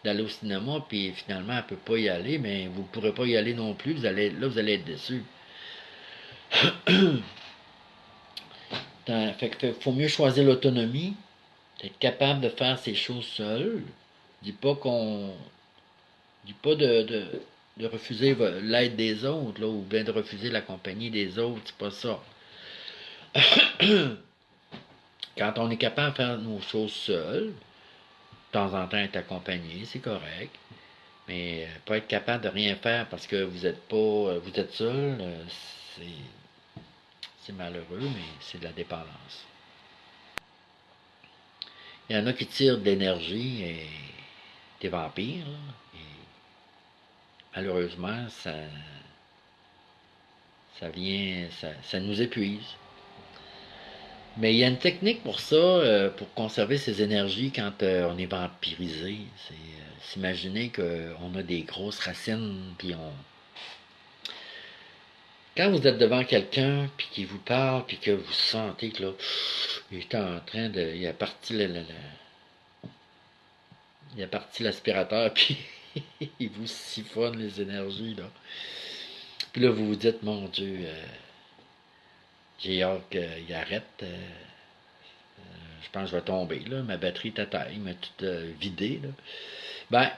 d'aller au cinéma, puis finalement, elle ne peut pas y aller, mais vous ne pourrez pas y aller non plus, vous allez être déçu. Fait que faut mieux choisir l'autonomie, être capable de faire ses choses seul. Je dis pas qu'on. Je dis pas de refuser l'aide des autres, là, ou bien de refuser la compagnie des autres, c'est pas ça. Quand on est capable de faire nos choses seuls, de temps en temps être accompagné, c'est correct. Mais pas être capable de rien faire parce que vous êtes pas, vous êtes seul, c'est malheureux, mais c'est de la dépendance. Il y en a qui tirent de l'énergie et des vampires, là, et malheureusement, ça nous épuise. Mais il y a une technique pour ça, pour conserver ses énergies quand on est vampirisé. C'est s'imaginer qu'on a des grosses racines, puis on. Quand vous êtes devant quelqu'un, puis qu'il vous parle, puis que vous sentez que là, il est en train de. Il a parti l'aspirateur, puis il vous siphonne les énergies, là. Puis là, vous vous dites, mon Dieu, j'ai hâte qu'il arrête. Je pense que je vais tomber, là. Ma batterie est à terre, il m'a tout vidé, là. Ben,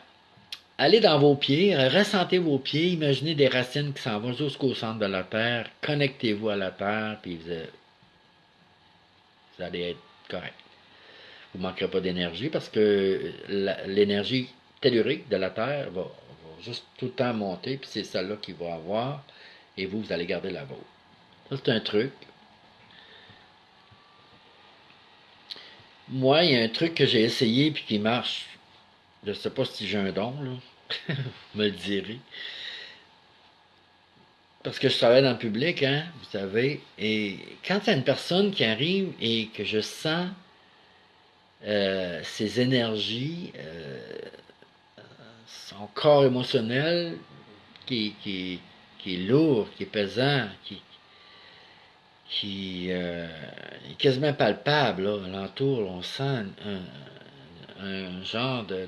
allez dans vos pieds, ressentez vos pieds, imaginez des racines qui s'en vont jusqu'au centre de la Terre, connectez-vous à la Terre, puis vous allez être correct. Vous ne manquerez pas d'énergie parce que l'énergie tellurique de la Terre va juste tout le temps monter, puis c'est celle-là qu'il va avoir, et vous allez garder la vôtre. Ça, c'est un truc. Moi, il y a un truc que j'ai essayé puis qui marche. Je ne sais pas si j'ai un don, là. Vous me le direz. Parce que je travaille dans le public, hein, vous savez. Et quand il y a une personne qui arrive et que je sens ses énergies, son corps émotionnel qui est lourd, qui est pesant, qui est quasiment palpable, là, alentour, on sent un genre de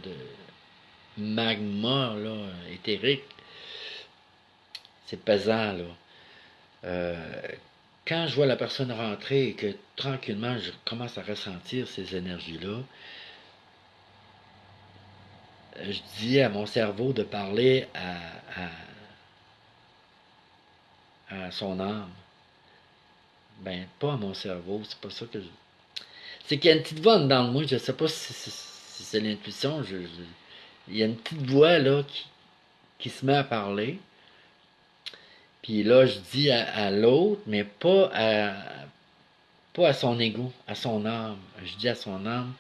magma là, éthérique. C'est pesant, là. Euh, Quand je vois la personne rentrer et que tranquillement je commence à ressentir ces énergies-là, je dis à mon cerveau de parler à son âme. Ben, pas à mon cerveau, c'est pas ça que je. C'est qu'il y a une petite voix dans le moi, je sais pas si c'est l'intuition, il y a une petite voix là qui se met à parler. Puis là, je dis à l'autre, mais pas à son ego, à son âme. Je dis à son âme,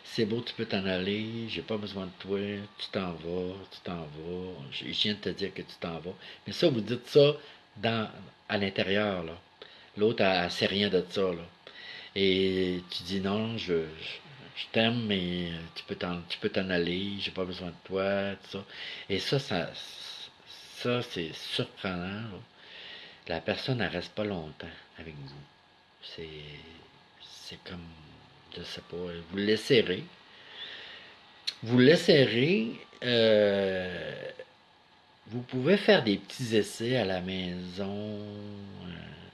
c'est beau, tu peux t'en aller, j'ai pas besoin de toi, tu t'en vas, je viens de te dire que tu t'en vas. Mais ça, vous dites ça à l'intérieur, là. L'autre, elle sait rien de ça, là. Et tu dis non, je t'aime, mais tu peux t'en aller, j'ai pas besoin de toi, tout ça. Et ça c'est surprenant, là. La personne, elle reste pas longtemps avec vous. C'est, c'est comme, je sais pas, vous le laisserez. Vous le laisserez, vous pouvez faire des petits essais à la maison.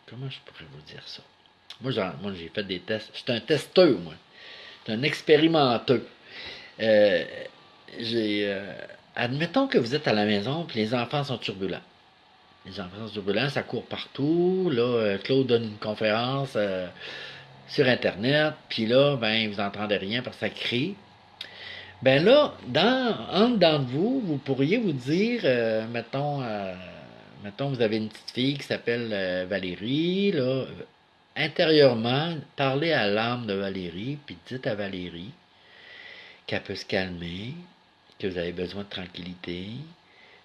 Comment je pourrais vous dire ça? Moi j'ai fait des tests. Je suis un testeur, moi. Je suis un expérimenteur. Euh, j'ai, admettons que vous êtes à la maison et les enfants sont turbulents. Les enfants sont turbulents, ça court partout. Là, Claude donne une conférence sur Internet, puis là, ben, vous n'entendez rien parce que ça crie. Ben là, en dedans de vous, vous pourriez vous dire, mettons, vous avez une petite fille qui s'appelle Valérie, là, intérieurement, parlez à l'âme de Valérie, puis dites à Valérie qu'elle peut se calmer, que vous avez besoin de tranquillité,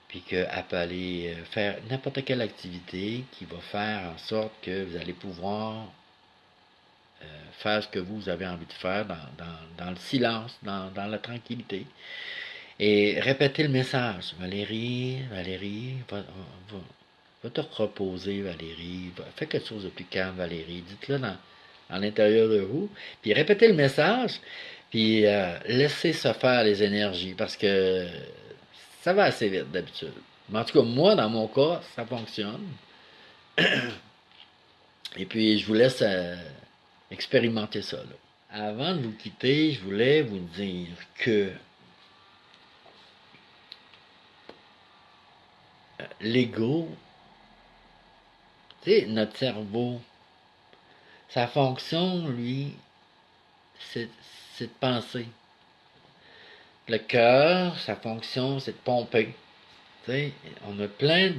puis qu'elle peut aller faire n'importe quelle activité qui va faire en sorte que vous allez pouvoir faire ce que vous avez envie de faire dans le silence, dans la tranquillité. Et répétez le message. Valérie, Valérie, va te reposer, Valérie. Fais quelque chose de plus calme, Valérie. Dites-le à l'intérieur de vous. Puis répétez le message. Puis laissez se faire les énergies. Parce que ça va assez vite d'habitude. Mais en tout cas, moi, dans mon cas, ça fonctionne. Et puis, je vous laisse expérimenter ça, là. Avant de vous quitter, je voulais vous dire que l'ego, tu sais, notre cerveau, sa fonction, lui, c'est c'est de penser. Le cœur, sa fonction, c'est de pomper. Tu sais, on a plein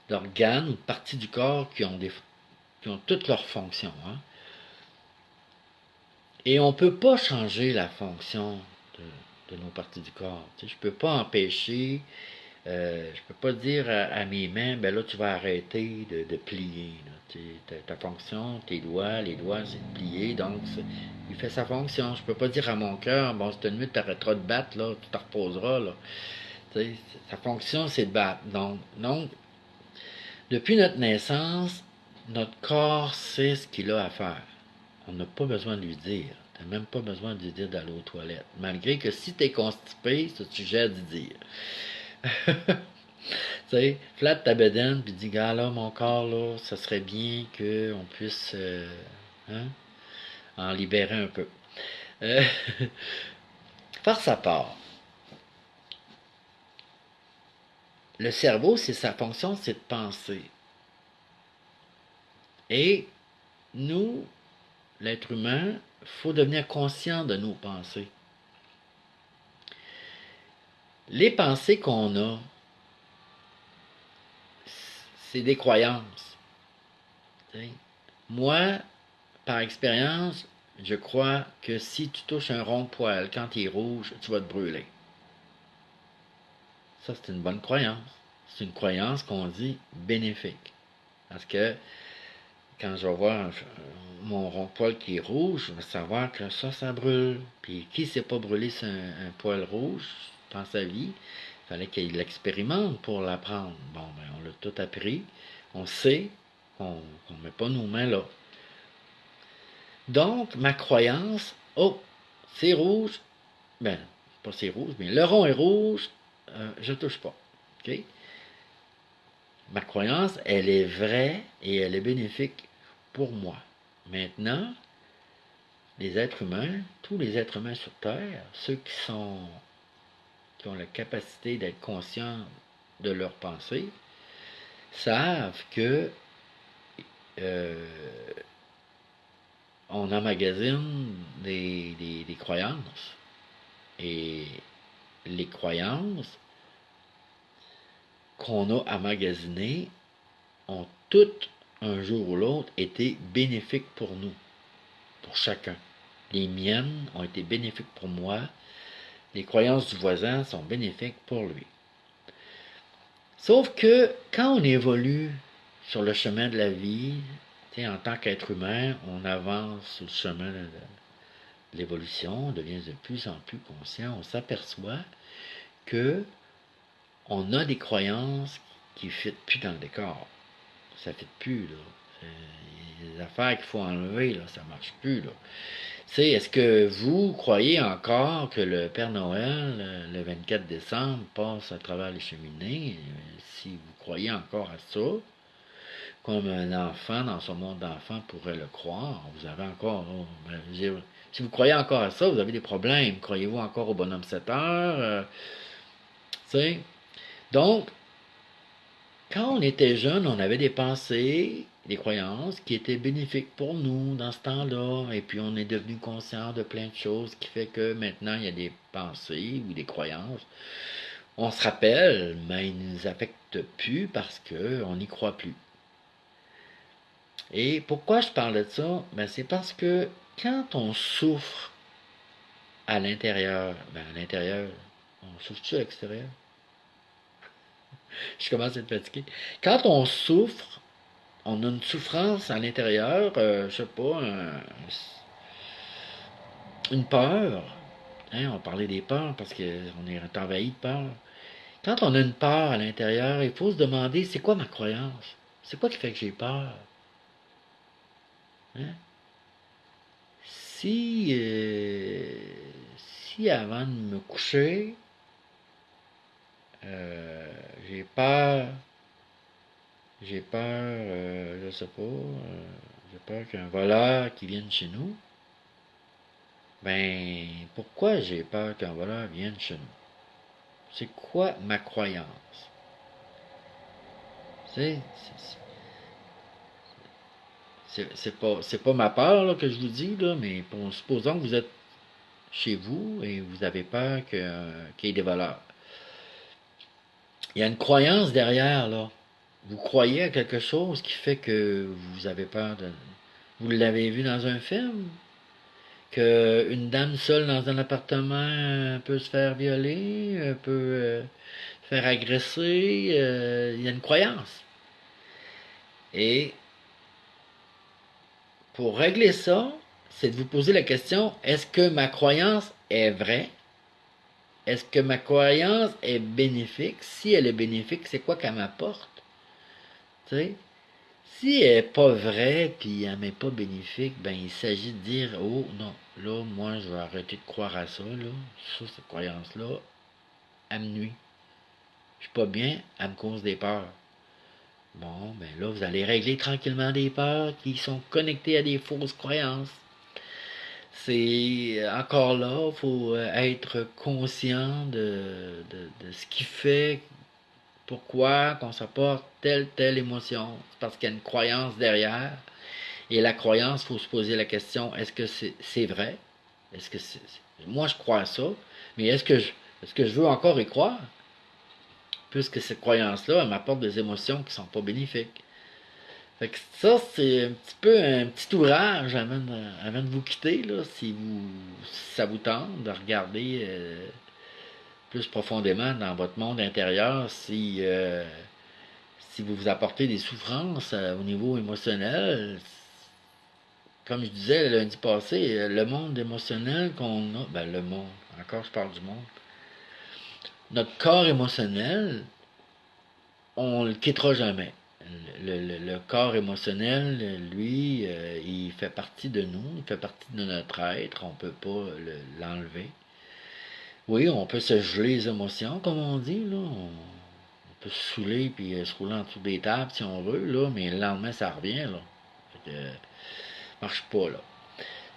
d'organes ou de parties du corps qui ont toutes leurs fonctions, hein. Et on ne peut pas changer la fonction de nos parties du corps. Tu sais, je ne peux pas empêcher, je peux pas dire à mes mains, ben là, tu vas arrêter de plier, là. Tu sais, ta fonction, tes doigts, les doigts, c'est de plier, donc il fait sa fonction. Je peux pas dire à mon cœur, bon, cette nuit, tu arrêteras de battre, là, tu te reposeras, là. Tu sais, sa fonction, c'est de battre. Donc, depuis notre naissance, notre corps sait ce qu'il a à faire. On n'a pas besoin de lui dire. Tu n'as même pas besoin de lui dire d'aller aux toilettes. Malgré que si tu es constipé, c'est sujet d'y dire. Tu sais, flatte ta bedaine, puis dis, gars, là, mon corps, là, ça serait bien qu'on puisse hein, en libérer un peu. Euh, Par sa part, le cerveau, c'est sa fonction, c'est de penser. Et nous, l'être humain, il faut devenir conscient de nos pensées. Les pensées qu'on a, c'est des croyances. T'sais. Moi, par expérience, je crois que si tu touches un rond de poil quand il est rouge, tu vas te brûler. Ça, c'est une bonne croyance. C'est une croyance qu'on dit bénéfique. Parce que quand je vais voir mon rond de poil qui est rouge, je vais savoir que ça brûle. Puis qui s'est pas brûlé sur un poil rouge dans sa vie? Il fallait qu'il l'expérimente pour l'apprendre. Bon, ben, on l'a tout appris. On sait qu'on ne met pas nos mains là. Donc, ma croyance, oh, c'est rouge, ben, pas c'est rouge, mais le rond est rouge, je touche pas. OK? Ma croyance, elle est vraie et elle est bénéfique pour moi. Maintenant, les êtres humains, tous les êtres humains sur Terre, ceux qui ont la capacité d'être conscients de leurs pensées, savent que euh, on emmagasine des croyances. Et les croyances qu'on a emmagasinées ont toutes, un jour ou l'autre, été bénéfiques pour nous, pour chacun. Les miennes ont été bénéfiques pour moi. Les croyances du voisin sont bénéfiques pour lui. Sauf que quand on évolue sur le chemin de la vie, Tu sais, en tant qu'être humain, on avance sur le chemin de l'évolution, on devient de plus en plus conscient, on s'aperçoit que on a des croyances qui ne fitent plus dans le décor. Ça ne fit plus, là. Il y a des affaires qu'il faut enlever, là, ça marche plus, là. Tu sais, est-ce que vous croyez encore que le Père Noël, le 24 décembre, passe à travers les cheminées? Si vous croyez encore à ça, comme un enfant dans son monde d'enfant pourrait le croire, vous avez encore, oh, ben, si vous croyez encore à ça, vous avez des problèmes. Croyez-vous encore au bonhomme 7 heures? Tu sais? Donc, quand on était jeune, on avait des pensées, des croyances qui étaient bénéfiques pour nous dans ce temps-là. Et puis on est devenu conscient de plein de choses qui fait que maintenant il y a des pensées ou des croyances. On se rappelle, mais ils ne nous affectent plus parce qu'on n'y croit plus. Et pourquoi je parle de ça? Ben, c'est parce que quand on souffre à l'intérieur, ben à l'intérieur, on souffre-tu à l'extérieur? Je commence à être fatigué. Quand on souffre, on a une souffrance à l'intérieur, je sais pas, une peur. Hein, on parlait des peurs parce qu'on est envahi de peur. Quand on a une peur à l'intérieur, il faut se demander c'est quoi ma croyance? C'est quoi qui fait que j'ai peur? Hein? Si, si avant de me coucher, euh, j'ai peur, je sais pas, j'ai peur qu'un voleur qui vienne chez nous, ben, pourquoi j'ai peur qu'un voleur vienne chez nous? C'est quoi ma croyance? C'est, c'est pas ma peur là, que je vous dis, là, mais supposons que vous êtes chez vous et vous avez peur qu'il y ait des voleurs. Il y a une croyance derrière, là. Vous croyez à quelque chose qui fait que vous avez peur de... Vous l'avez vu dans un film? Que une dame seule dans un appartement peut se faire violer, peut se faire agresser. Il y a une croyance. Et pour régler ça, c'est de vous poser la question, est-ce que ma croyance est vraie? Est-ce que ma croyance est bénéfique? Si elle est bénéfique, c'est quoi qu'elle m'apporte? Tu sais? Si elle n'est pas vraie, puis elle m'est pas bénéfique, ben il s'agit de dire, oh non, là, moi, je vais arrêter de croire à ça, là. Ça, cette croyance-là, elle me nuit. Je suis pas bien, elle me cause des peurs. Bon, ben là, vous allez régler tranquillement des peurs qui sont connectées à des fausses croyances. C'est encore là, il faut être conscient de ce qui fait, pourquoi qu'on supporte telle émotion. C'est parce qu'il y a une croyance derrière. Et la croyance, il faut se poser la question, est-ce que c'est vrai? Est-ce que moi je crois à ça, mais est-ce que je veux encore y croire? Puisque cette croyance-là, elle m'apporte des émotions qui sont pas bénéfiques. Fait que ça, c'est un petit peu un petit ouvrage avant de vous quitter, là, si ça vous tente de regarder plus profondément dans votre monde intérieur, si vous vous apportez des souffrances au niveau émotionnel. Comme je disais lundi passé, le monde émotionnel qu'on a, ben le monde, encore je parle du monde, notre corps émotionnel, on le quittera jamais. Le corps émotionnel, lui, il fait partie de nous, il fait partie de notre être, on peut pas l'enlever. Oui, on peut se geler les émotions, comme on dit, là. On peut se saouler puis se rouler en dessous des tables si on veut, là, mais le lendemain, ça revient, là. Fait que, marche pas, là.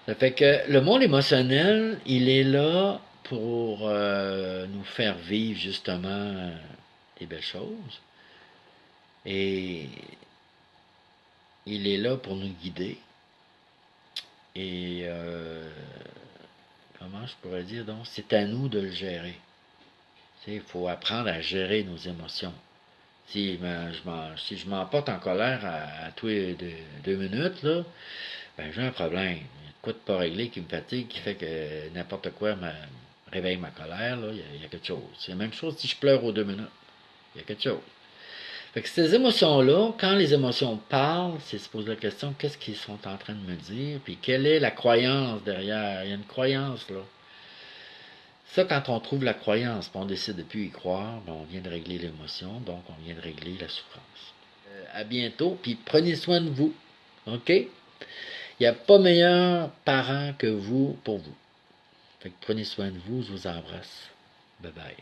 Ça fait que le monde émotionnel, il est là pour nous faire vivre justement des belles choses. Et il est là pour nous guider. Et comment je pourrais dire donc, c'est à nous de le gérer. Il faut apprendre à gérer nos émotions. Si je m'emporte en colère à tous les 2 minutes, là, ben j'ai un problème. Il y a de quoi de pas réglé qui me fatigue, qui fait que n'importe quoi me réveille ma colère, là, il y a quelque chose. C'est la même chose si je pleure aux 2 minutes. Il y a quelque chose. Fait que ces émotions-là, quand les émotions parlent, c'est se poser la question, qu'est-ce qu'ils sont en train de me dire, puis quelle est la croyance derrière. Il y a une croyance, là. Ça, quand on trouve la croyance, puis on décide de plus y croire, ben, on vient de régler l'émotion, donc on vient de régler la souffrance. À bientôt, puis prenez soin de vous. OK? Il n'y a pas meilleur parent que vous pour vous. Fait que prenez soin de vous, je vous embrasse. Bye bye.